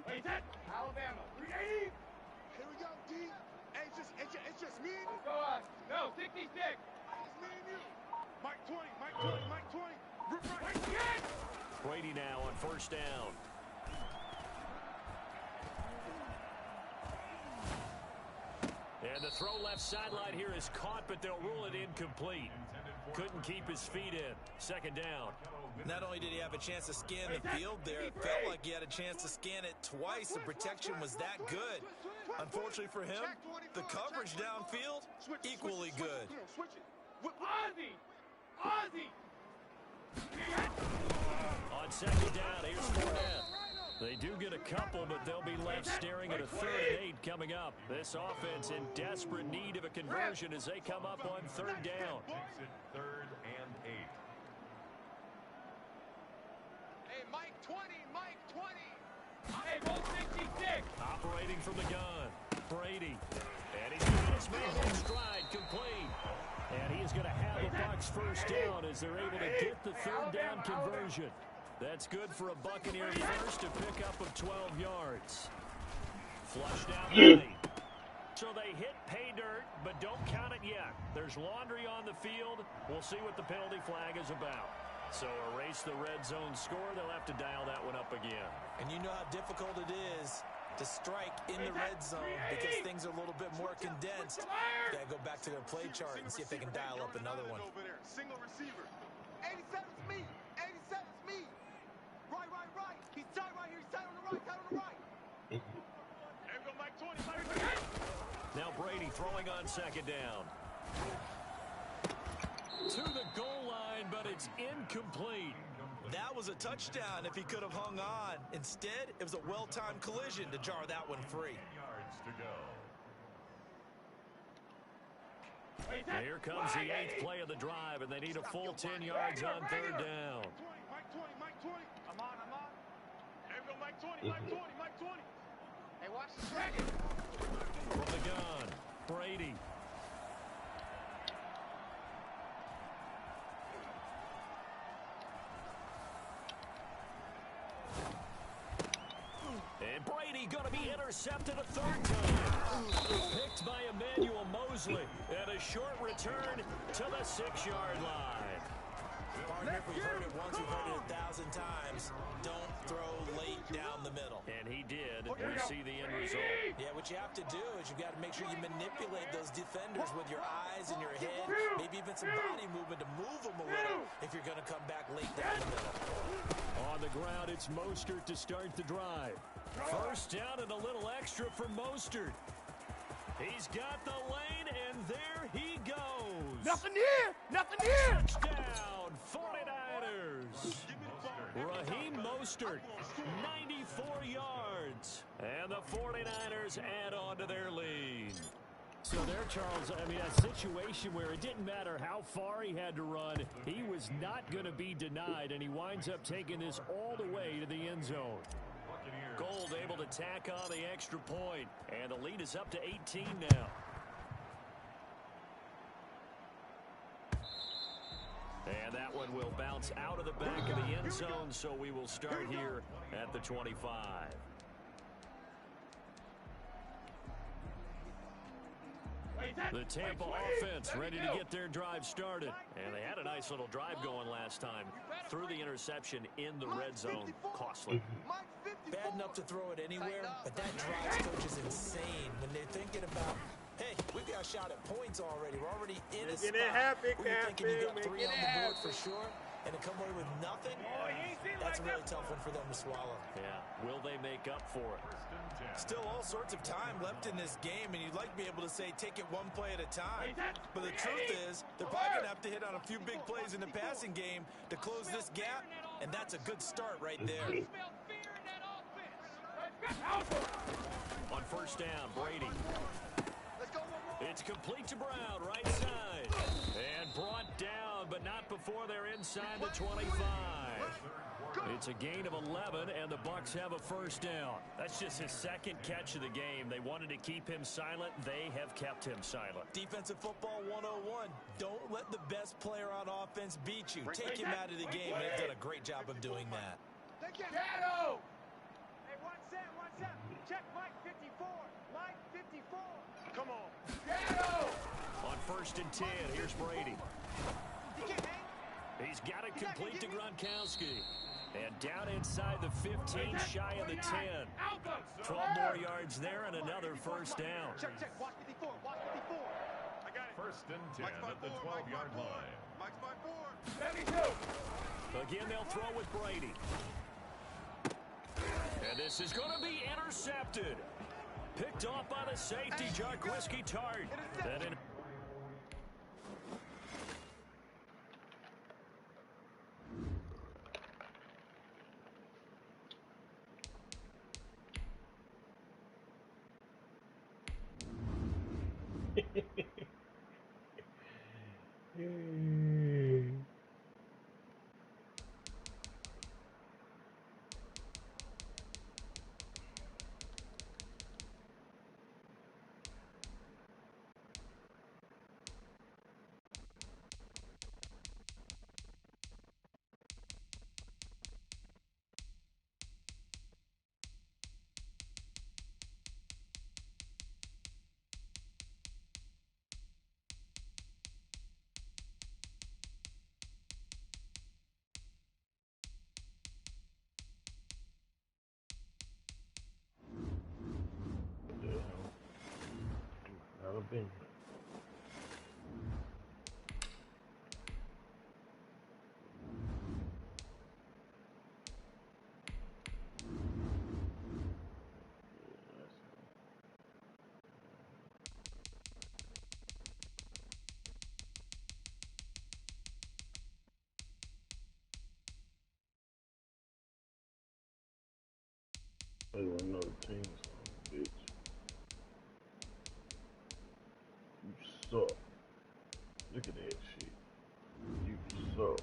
Hey, that Alabama, 380. Here we go, D. Hey, it's just me and you. Go on. No, 66. It's me and you. Mike 20, Mike 20, Mike 20. Mike 10. Brady now on first down. And the throw left sideline here is caught, but they'll rule it incomplete. Couldn't keep his feet in. Second down. Not only did he have a chance to scan the field there, it felt like he had a chance to scan it twice. The protection was that good. Unfortunately for him, the coverage downfield, equally good. Ozzy! Ozzy! On second down, here's Fournette. They do get a couple, but they'll be left staring at a 3rd and 8 coming up. This offense in desperate need of a conversion as they come up on third down. Makes it 3rd and 8. Hey, Mike 20, Mike 20. Hey, ball 66. Operating from the gun, Brady. And he's got his man in stride, complete. And he's going to have the Bucs first down as they're able to get the 3rd down conversion. That's good for a Buccaneer first, a pickup of 12 yards. Flush down the lane. So they hit pay dirt, but don't count it yet. There's laundry on the field. We'll see what the penalty flag is about. So erase the red zone score. They'll have to dial that one up again. And you know how difficult it is to strike in the red zone because things are a little bit more condensed. Got to go back to their play chart and see if they can dial up another one. Single receiver. 87's me. 87's me. Right. He's tight right here. He's tight on the right. There we go, Mike 20. Mike 20. Now Brady throwing on second down. To the goal line, but it's incomplete. That was a touchdown if he could have hung on. Instead, it was a well-timed collision to jar that one free. 10 yards to go. Here comes the 8th play of the drive, and they need a full 10 yards on third down. Mike 20. I'm on. There we go, Mike 20, Mike 20. Hey, watch the dragon. From the gun, Brady. And Brady going to be intercepted a 3rd time. Picked by Emmanuel Mosley. And a short return to the 6-yard line. Partner, we've heard it once, we've heard it 1,000 times. Don't throw late down the middle. And he did. We see the end result. Yeah, what you have to do is you've got to make sure you manipulate those defenders with your eyes and your head, maybe even some body movement to move them a little if you're going to come back late down the middle. On the ground, it's Mostert to start the drive. First down and a little extra for Mostert. He's got the lane, and there he goes. Nothing here. Touchdown, 49ers. Raheem Mostert, 94 yards. And the 49ers add on to their lead. So there, Charles, I mean, a situation where it didn't matter how far he had to run, he was not going to be denied, and he winds up taking this all the way to the end zone. Gold able to tack on the extra point, and the lead is up to 18 now. And that one will bounce out of the back of the end zone, so we will start here at the 25. The Tampa offense ready to get their drive started. And they had a nice little drive going last time. Threw the interception in the red zone. Costly. Bad enough to throw it anywhere, but that drive coach is insane when they're thinking about, hey, we've got a shot at points already. We're already in a spot where you're thinking you got 3 on the board for sure, and to come away with nothing, that's a really tough one for them to swallow. Yeah, will they make up for it? Still all sorts of time left in this game, and you'd like to be able to say take it one play at a time. But the truth is, they're probably going to have to hit on a few big plays in the passing game to close this gap, and that's a good start right there. On first down, Brady. It's complete to Brown, right side. And brought down, but not before they're inside the 25. It's a gain of 11, and the Bucs have a first down. That's just his second catch of the game. They wanted to keep him silent. They have kept him silent. Defensive football 101. Don't let the best player on offense beat you. Take him out of the game, and they've done a great job of doing that. Shadow! Hey, one set. Check Mike 54. Mike 54. Come on. Shadow! On first and 10, here's Brady. He's got it complete to Gronkowski. And down inside the 15, shy of the 10. 12 more yards there and another first down. Check. Watch 54. Watch 54. I got it. First and 10 at the 12-yard line. Mike's by 4. 72. Again, they'll throw with Brady. And this is going to be intercepted. Picked off by the safety, Jarquiski Tart. That in Alabama. They were another team, bitch. You suck. Look at that shit. You suck.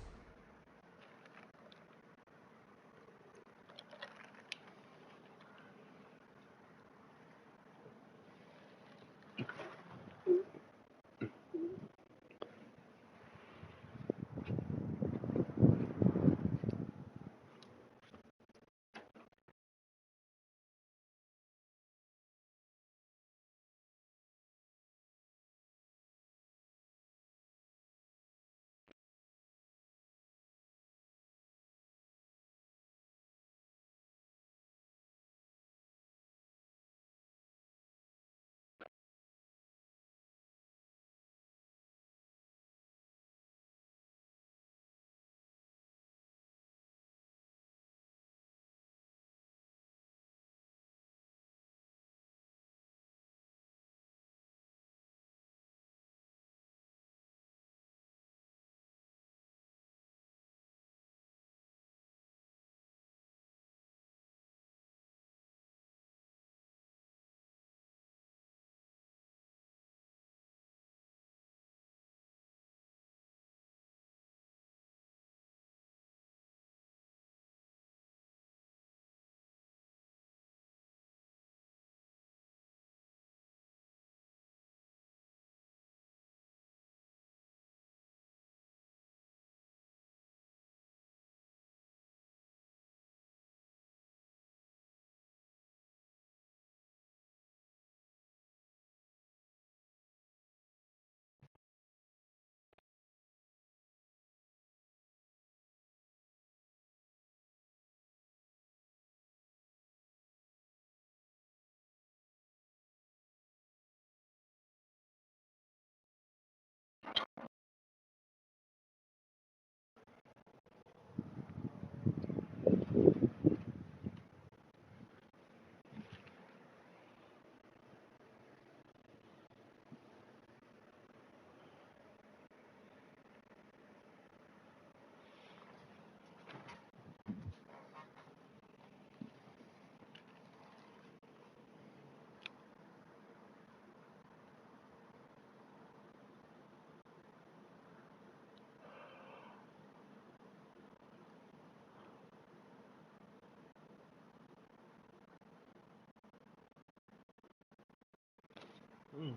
Hmm.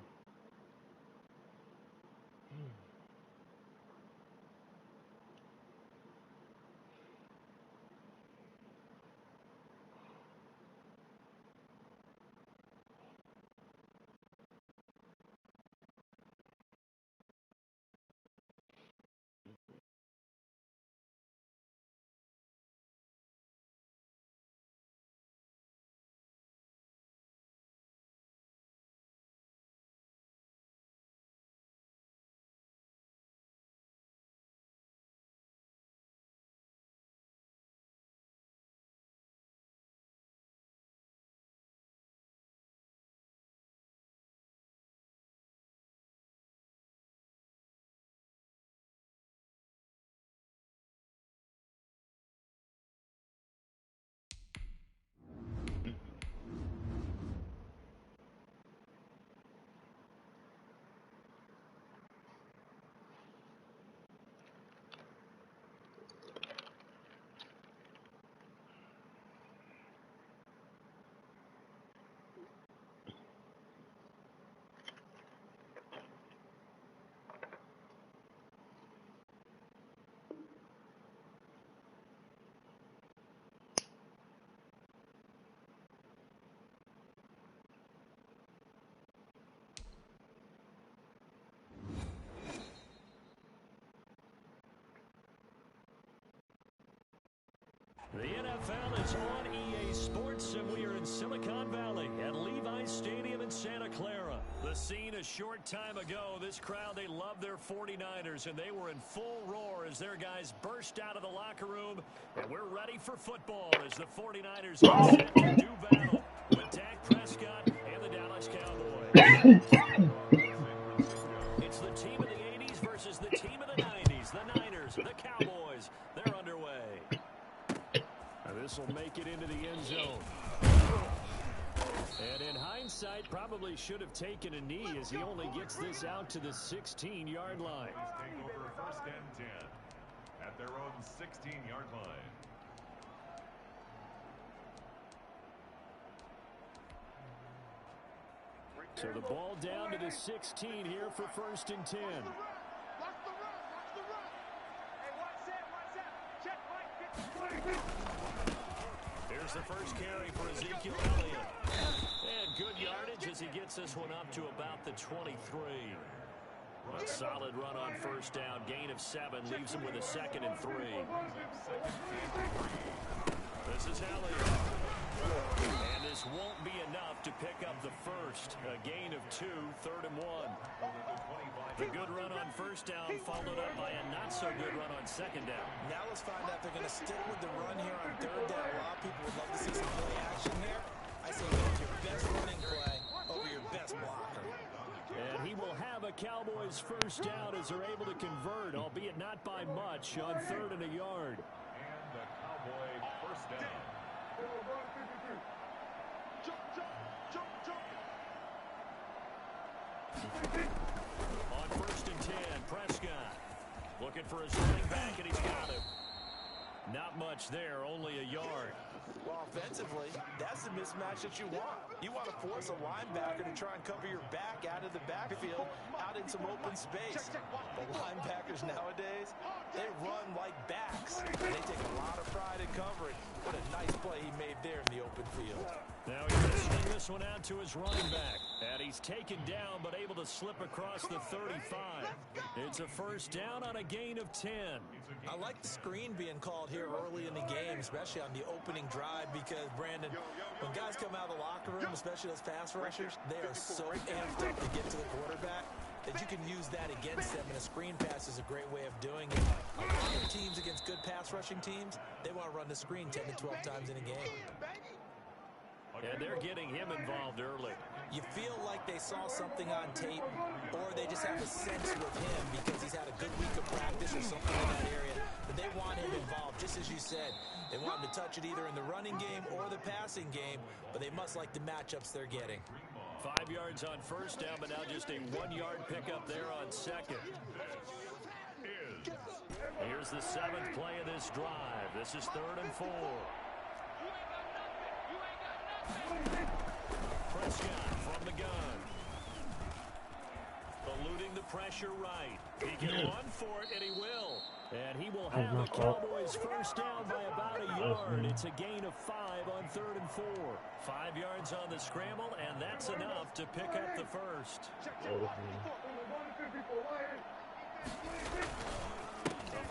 The NFL is on EA Sports, and we are in Silicon Valley at Levi's Stadium in Santa Clara. The scene a short time ago, this crowd, they love their 49ers, and they were in full roar as their guys burst out of the locker room. And we're ready for football as the 49ers get set to do battle with Dak Prescott and the Dallas Cowboys. It's the team of the 80s versus the team of the 90s. The Niners, the Cowboys, they're underway. This will make it into the end zone. And in hindsight, probably should have taken a knee as he only gets this out to the 16-yard line. Take over first and 10 at their own 16-yard line. So the ball down to the 16 here for first and 10. Here's the first carry for Ezekiel Elliott. And good yardage as he gets this one up to about the 23. A solid run on first down. Gain of 7 leaves him with a 2nd and 3. This is Elliott. And this won't be enough to pick up the first. A gain of 2, 3rd and 1. The good run on first down followed up by a not-so-good run on second down. Now let's find out if they're going to stick with the run here on 3rd down. A lot of people would love to see some play action here. I say go with your best running play over your best blocker. And he will have a Cowboys first down as they're able to convert, albeit not by much, on 3rd and a yard. And the Cowboy first down. On 1st and 10, Prescott looking for his running back, and he's got it. Not much there, only a yard. Well, offensively, that's the mismatch that you want. You want to force a linebacker to try and cover your back out of the backfield, out in some open space. The linebackers nowadays, they run like backs. They take a lot of pride in covering. What a nice play he made there in the open field. Now he's going to sling this one out to his running back. And he's taken down, but able to slip across the 35. It's a first down on a gain of 10. I like the screen being called here early in the game, especially on the opening drive, because, Brandon, when guys come out of the locker room, especially those pass rushers, they are so amped up to get to the quarterback that you can use that against them, and a screen pass is a great way of doing it. A lot of teams against good pass rushing teams, they want to run the screen 10 to 12 times in a game. And they're getting him involved early. You feel like they saw something on tape, or they just have a sense with him because he's had a good week of practice or something in that area, but they want him involved, just as you said. They want him to touch it either in the running game or the passing game, but they must like the matchups they're getting. 5 yards on first down, but now just a 1-yard pickup there on second. Here's the 7th play of this drive. This is 3rd and 4. Prescott from the gun. the pressure right. He can run for it, and he will. And he will have the Cowboys first down by about a yard. It's a gain of 5 on 3rd and 4. 5 yards on the scramble, and that's enough to pick up the first. The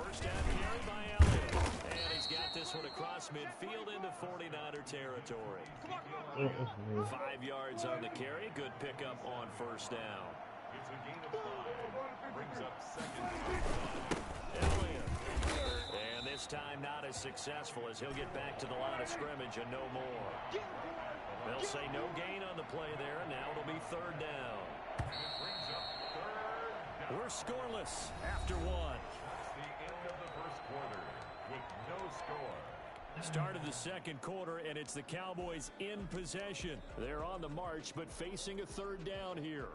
first down carry by Elliott. And he's got this one across midfield into 49er territory. 5 yards on the carry. Good pickup on first down. It's a gain of 5. Brings up 2nd and 1. Elliott. And this time not as successful as he'll get back to the line of scrimmage and no more. They'll say no gain on the play there, and now it'll be 3rd down. We're scoreless after 1. That's the end of the first quarter with no score. Start of the second quarter, and it's the Cowboys in possession. They're on the march, but facing a 3rd down here.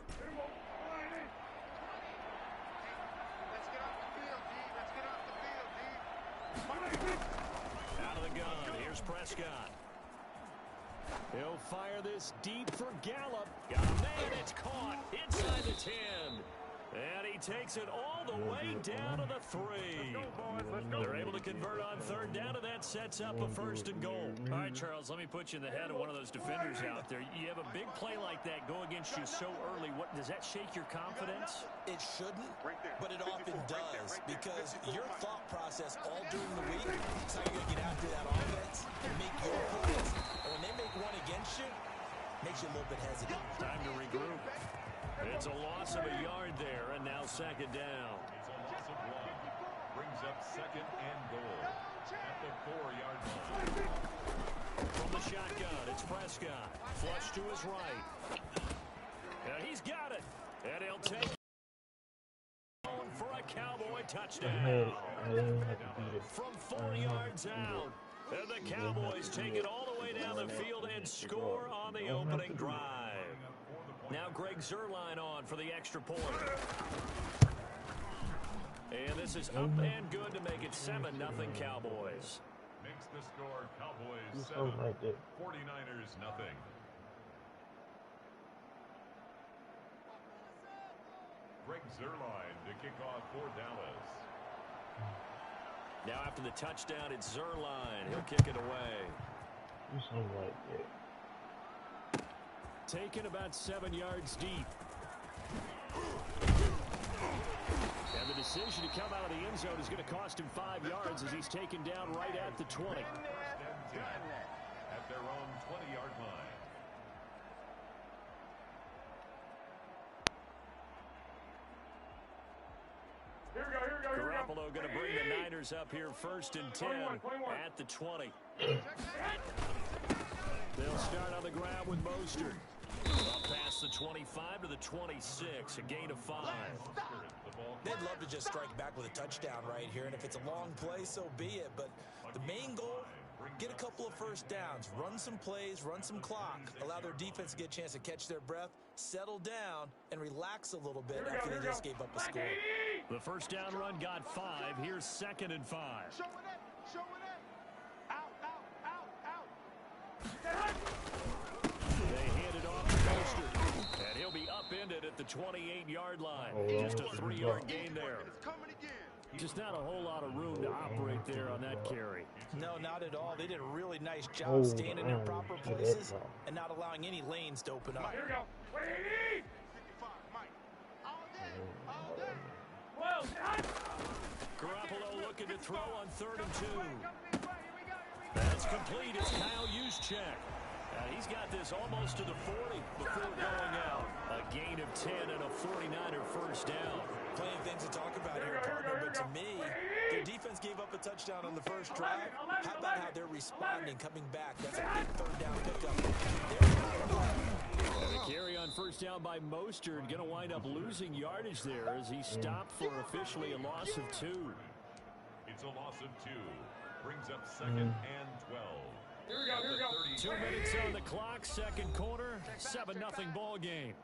Out of the gun, here's Prescott. He'll fire this deep for Gallup. Got a man, it's caught inside the 10. And he takes it all the way down to the 3. They're able to convert on 3rd down, and that sets up a 1st and goal. All right, Charles, let me put you in the head of one of those defenders out there. You have a big play like that go against you so early. What does that shake your confidence? It shouldn't, but it often does, because your thought process all during the week is how you're going to get after that offense and make your plays. And when they make one against you, it makes you a little bit hesitant. Time to regroup. It's a loss of a yard there, and now 2nd down. It's a loss of 1. Brings up 2nd and goal at the 4-yard line. From the shotgun, it's Prescott. Flush to his right. And he's got it. And he'll take it for a Cowboy touchdown. From 4 yards out. And the Cowboys take it all the way down the field and score on the opening drive. Now Greg Zuerlein on for the extra point. And this is up and good to make it 7-0 Cowboys. Makes the score Cowboys 7, 49ers nothing. Greg Zuerlein to kick off for Dallas. Now after the touchdown, it's Zuerlein. He'll kick it away. Taken about 7 yards deep. And the decision to come out of the end zone is going to cost him 5 yards as he's taken down right at the 20. First and 10 at their own 20-yard line. Garoppolo going to bring the Niners up here 1st and 10 at the 20. They'll start on the ground with Mostert. Up past the 25 to the 26, a gain of 5. They'd love to just strike back with a touchdown right here, and if it's a long play, so be it. But the main goal, get a couple of first downs, run some plays, run some clock, allow their defense to get a chance to catch their breath, settle down, and relax a little bit after they just gave up a score. The first down run got 5. Here's 2nd and 5. Show it up. Out. They hand it off to Mostert, and he'll be upended at the 28-yard line. Just a 3-yard gain there. Just not a whole lot of room to operate there on that carry. No, not at all. They did a really nice job staying in their proper places and not allowing any lanes to open up. Here we go. 55, Mike. All day. Well done. Garoppolo looking to throw on 3rd and 2. That's complete. It's Kyle Juszczyk. He's got this almost to the 40 before going out. A gain of 10 and a 49er first down. Plenty of things to talk about here, partner, but to me, their defense gave up a touchdown on the first drive. How about how they're responding, coming back? That's a big 3rd down pickup. And a carry on first down by Mostert. Going to wind up losing yardage there as he stopped for officially a loss of 2. It's a loss of 2. Brings up 2nd and 12. Here we go. 2 minutes on the clock, second quarter, 7-0 ball game.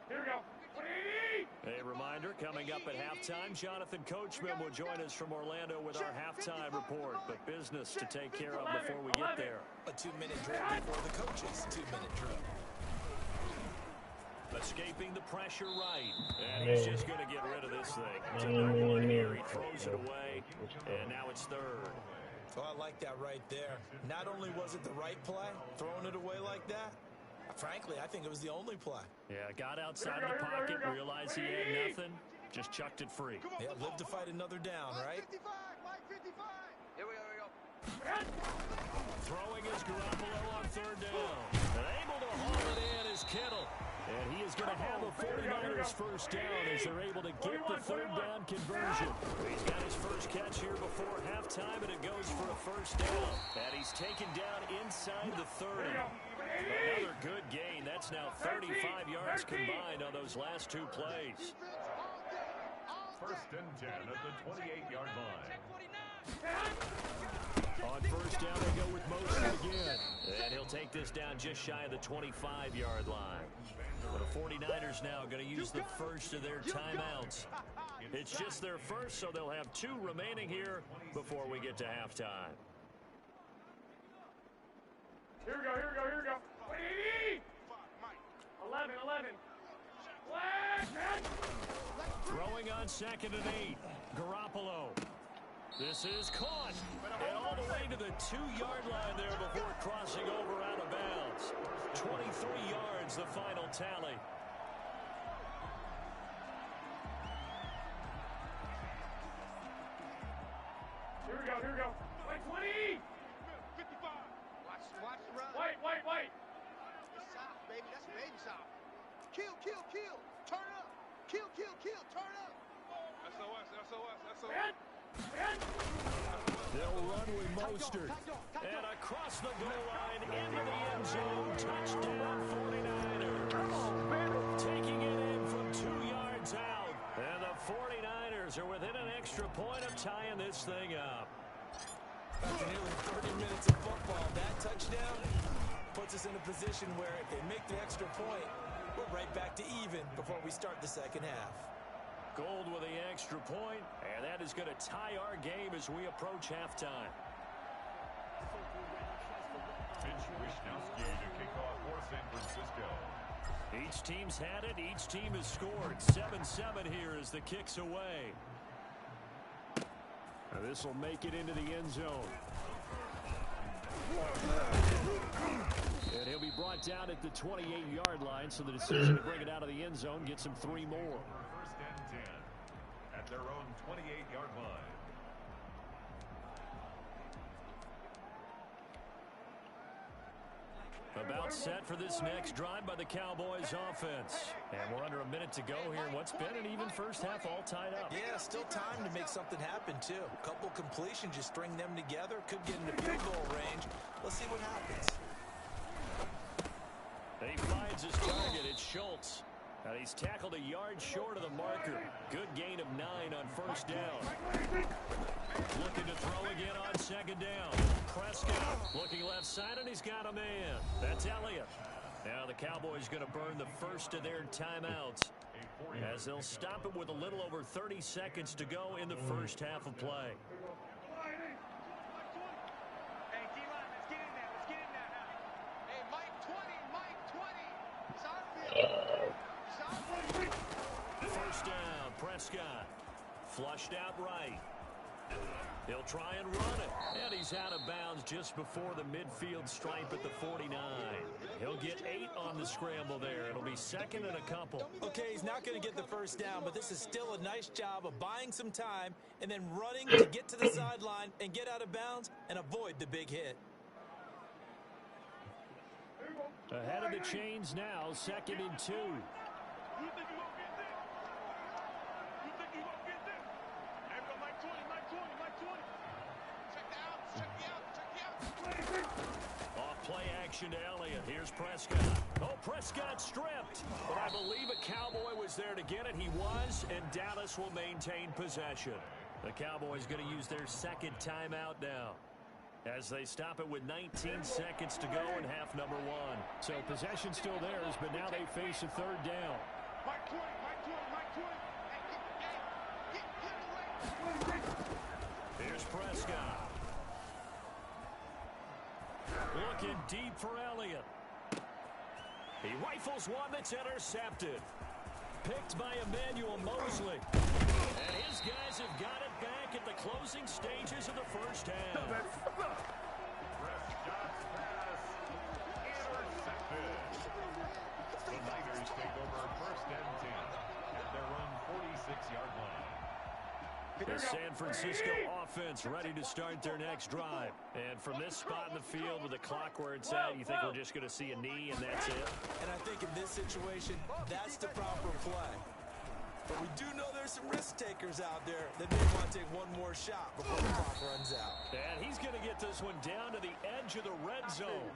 Here we go. A reminder, coming up at halftime, Jonathan Coachman will join us from Orlando with our halftime report. But business to take care of before we get there. A 2-minute drill before the coaches' 2-minute drill. Escaping the pressure right. And he's just going to get rid of this thing. To no one here. He throws it away. And now it's third. Oh, I like that right there. Not only was it the right play, throwing it away like that, frankly, I think it was the only play. Yeah, got outside of the pocket, realized he had nothing, just chucked it free. Yeah, live to fight another down, right? Mike 55. Here we go. Throwing is Garoppolo on third down. And able to haul it in is Kittle. And he is going to have a 49ers first down as they're able to get the third down conversion. He's got his first catch here before halftime, and it goes for a first down. And he's taken down inside the 30. Another good gain. That's now 35 yards combined on those last two plays. First and 10 at the 28-yard line. On first down, they go with motion again. And he'll take this down just shy of the 25-yard line. But the 49ers now going to use the first of their timeouts. It's just their first, so they'll have two remaining here before we get to halftime. Here we go. 11. Throwing on 2nd and 8. Garoppolo. This is caught. And all the way to the 2-yard line there before crossing over out of bounds. 23 yards, the final tally. Here we go. White 20. 55. Watch the run. White. It's soft, baby. That's baby soft. Kill. Turn up. Kill. Turn up. SOS. They'll run with Mostert. And across the goal line into the end zone. Touchdown 49ers. Taking it in from 2 yards out. And the 49ers are within an extra point of tying this thing up. After nearly 30 minutes of football, that touchdown puts us in a position where if they make the extra point, we're right back to even before we start the second half. Gold with the extra point, and that is going to tie our game as we approach halftime. Mitch Wishnowsky to kick off for San Francisco. Each team's had it. Each team has scored. 7-7 here as the kick's away. This will make it into the end zone. And he'll be brought down at the 28-yard line, so the decision to bring it out of the end zone gets him 3 more. First and 10 at their own 28-yard line. About set for this next drive by the Cowboys offense. And we're under a minute to go here in what's been an even first half, all tied up. Yeah, still time to make something happen, too. A couple completions, just string them together. Could get into field goal range. Let's see what happens. He finds his target. It's Schultz. And he's tackled a yard short of the marker. Good gain of 9 on first down. Looking to throw again on second down. Prescott looking left side, and he's got a man. That's Elliott. Now the Cowboys going to burn the first of their timeouts as they'll stop it with a little over 30 seconds to go in the first half of play. Hey, D-line, let's get in there now. Hey, Mike 20. It's our field. First down, Prescott. Flushed out right. He'll try and run it. And he's out of bounds just before the midfield stripe at the 49. He'll get 8 on the scramble there. It'll be second and a couple. Okay, he's not going to get the first down, but this is still a nice job of buying some time and then running to get to the sideline and get out of bounds and avoid the big hit. Ahead of the chains now, second and 2. You think you won't get this? You think you won't get this? Hey, we got Mike 20. Check the out. Off play action to Elliott. Here's Prescott. Oh, Prescott stripped. But I believe a Cowboy was there to get it. He was, and Dallas will maintain possession. The Cowboys going to use their second timeout now, as they stop it with 19 seconds to go in half number 1. So possession still theirs, but now they face a third down. Mike 20. Here's Prescott. Looking deep for Elliott. He rifles one that's intercepted. Picked by Emmanuel Mosley. And his guys have got it back at the closing stages of the first half. Prescott's pass intercepted. The Niners take over first and 10 at their own 46-yard line. The San Francisco offense ready to start their next drive. And from this spot in the field with the clock where it's at, you think we're just going to see a knee and that's it? And I think in this situation, that's the proper play. But we do know there's some risk takers out there that may want to take one more shot before the clock runs out. And he's going to get this one down to the edge of the red zone.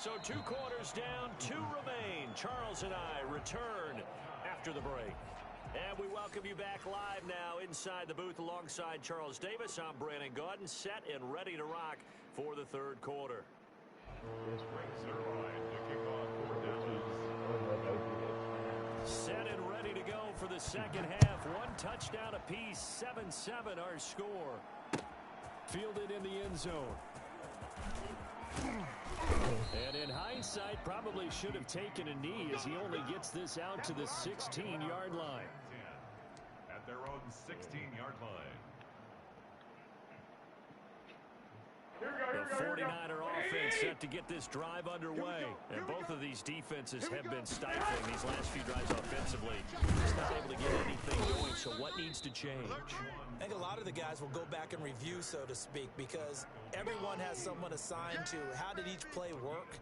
So 2 quarters down, 2 remain. Charles and I return after the break. And we welcome you back live now inside the booth alongside Charles Davis. I'm Brandon Gaudin, set and ready to rock for the third quarter. Set and ready to go for the second half. 1 touchdown apiece, 7-7 our score. Fielded in the end zone. And in hindsight, probably should have taken a knee as he only gets this out to the 16-yard line. At their own 16-yard line. The 49er offense set to get this drive underway. And both of these defenses have been stifling these last few drives offensively. Just not able to get anything going, so what needs to change? I think a lot of the guys will go back and review, so to speak, because everyone has someone assigned to how did each play work.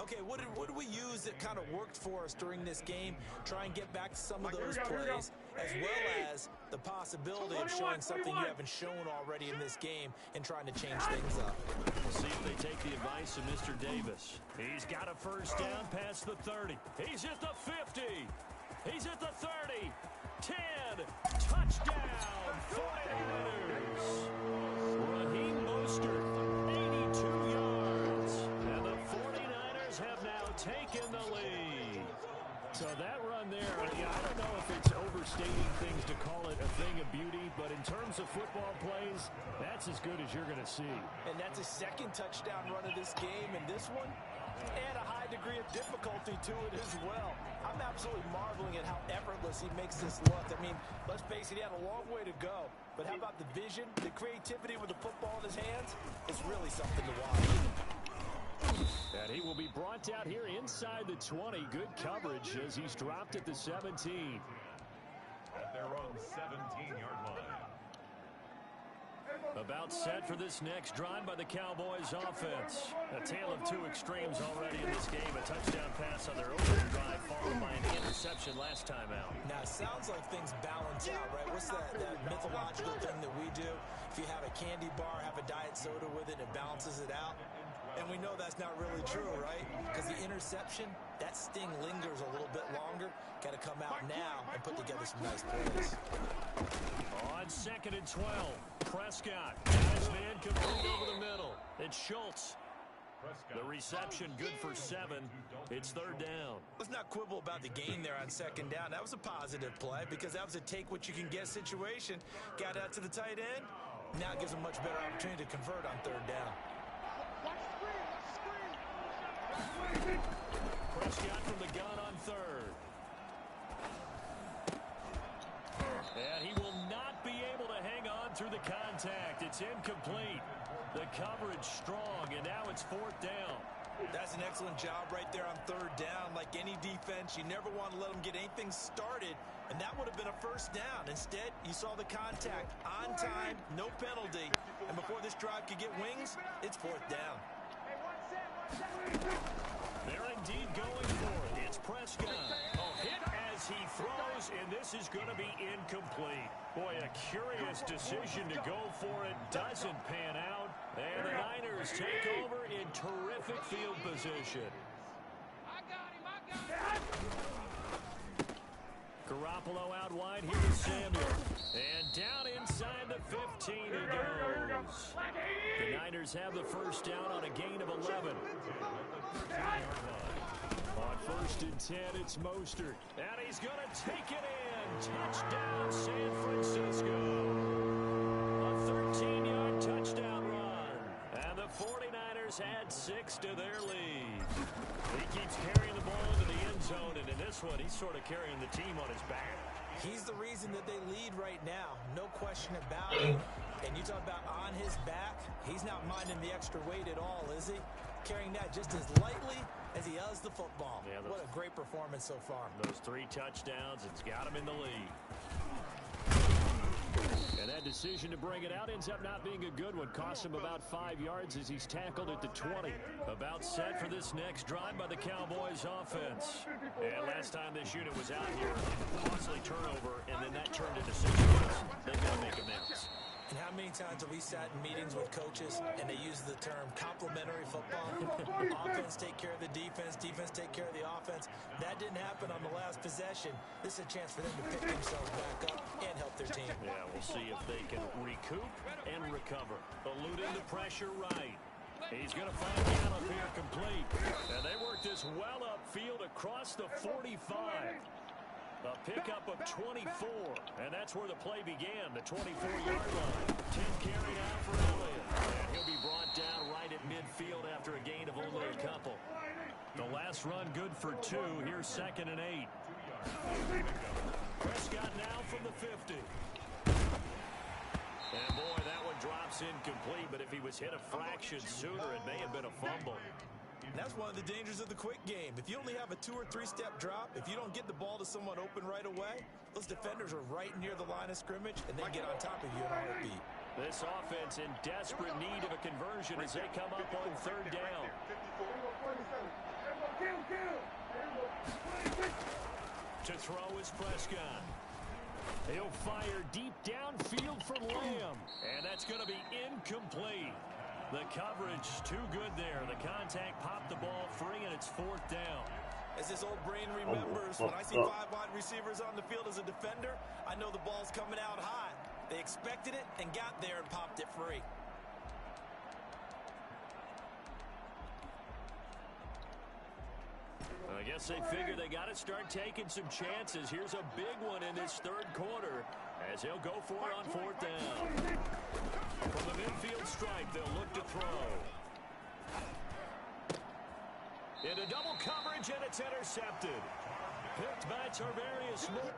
Okay, what did we use that kind of worked for us during this game? Try and get back to some of those plays, as well as the possibility of showing something you haven't shown already in this game and trying to change things up. We'll see if they take the advice of Mr. Davis. He's got a first down past the 30. He's at the 50. He's at the 30. 10. Touchdown. 49ers. Raheem Mostert, 82 yards. And the 49ers have now taken the lead. So that run there, I don't know if it's overstating things to call it a thing of beauty, but in terms of football plays, that's as good as you're going to see. And that's a second touchdown run of this game, and this one, and a high degree of difficulty to it as well. I'm absolutely marveling at how effortless he makes this look. I mean, let's face it, he had a long way to go. But how about the vision, the creativity with the football in his hands? It's really something to watch. And he will be brought out here inside the 20. Good coverage as he's dropped at the 17. At their own 17-yard line. About set for this next drive by the Cowboys offense. A tale of 2 extremes already in this game. A touchdown pass on their opening drive followed by an interception last time out. Now, it sounds like things balance out, right? What's that mythological thing that we do? If you have a candy bar, have a diet soda with it, it balances it out. And we know that's not really true, right? Because the interception, that sting lingers a little bit longer. Got to come out now and put together some nice plays. On 2nd and 12, Prescott. Nice man complete over the middle. It's Schultz. The reception good for 7. It's 3rd down. Let's not quibble about the gain there on 2nd down. That was a positive play because that was a take-what-you-can-get situation. Got out to the tight end. Now it gives a much better opportunity to convert on 3rd down. Prescott from the gun on 3rd. And he will not be able to hang on through the contact. It's incomplete. The coverage strong, and now it's 4th down. That's an excellent job right there on 3rd down. Like any defense, you never want to let them get anything started, and that would have been a 1st down. Instead, you saw the contact on time, no penalty, and before this drive could get wings, it's 4th down. They're indeed going for it. It's Prescott. A hit as he throws, and this is going to be incomplete. Boy, a curious decision to go for it. Doesn't pan out. And the Niners take over in terrific field position. Garoppolo out wide. Here is Samuel. And down inside the 15 he goes. The Niners have the first down on a gain of 11. On 1st and 10, it's Mostert. And he's going to take it in. Touchdown, San Francisco. A 13-yard touchdown run. And the 49ers add 6 to their lead. He keeps carrying the ball into the end zone, and in this one, he's sort of carrying the team on his back. He's the reason that they lead right now. No question about it. And you talk about on his back, he's not minding the extra weight at all, is he? Carrying that just as lightly as he does the football. Yeah, what a great performance so far. Those 3 touchdowns, it's got him in the lead. And that decision to bring it out ends up not being a good one. Costs him about 5 yards as he's tackled at the 20. About set for this next drive by the Cowboys offense. And last time this unit was out here, costly turnover, and then that turned into 6 points. They've got to make amends. And how many times have we sat in meetings with coaches and they use the term complementary football? Offense take care of the defense, defense take care of the offense. That didn't happen on the last possession. This is a chance for them to pick themselves back up and help their team. Yeah, we'll see if they can recoup and recover. Eluding the pressure right. He's going to find Gallup here complete. And they work this well upfield across the 45. A pickup of 24, and that's where the play began, the 24-yard line. 10 carried out for Elliott, and he'll be brought down right at midfield after a gain of only a couple. The last run good for 2. Here's 2nd and 8. Prescott now from the 50. And boy, that one drops incomplete, but if he was hit a fraction sooner, it may have been a fumble. And that's one of the dangers of the quick game. If you only have a 2- or 3-step drop, if you don't get the ball to someone open right away, those defenders are right near the line of scrimmage, and they get on top of you in a heartbeat. This offense in desperate need of a conversion as they come up on 3rd down. To throw is Prescott. He'll fire deep downfield for Lamb, and that's going to be incomplete. The coverage too good there. The contact popped the ball free, and it's 4th down. As this old brain remembers, when I see 5 wide receivers on the field as a defender, I know the ball's coming out hot. They expected it and got there and popped it free. I guess they figure they got to start taking some chances. Here's a big one in this 3rd quarter as he'll go for it on 4th down. From the midfield stripe, they'll look to throw. Into double coverage, and it's intercepted. Picked by Tarvarius Moore.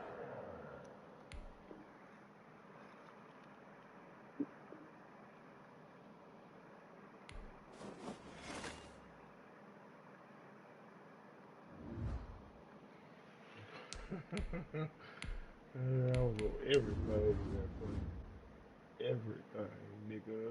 I don't know everything. Everything, nigga.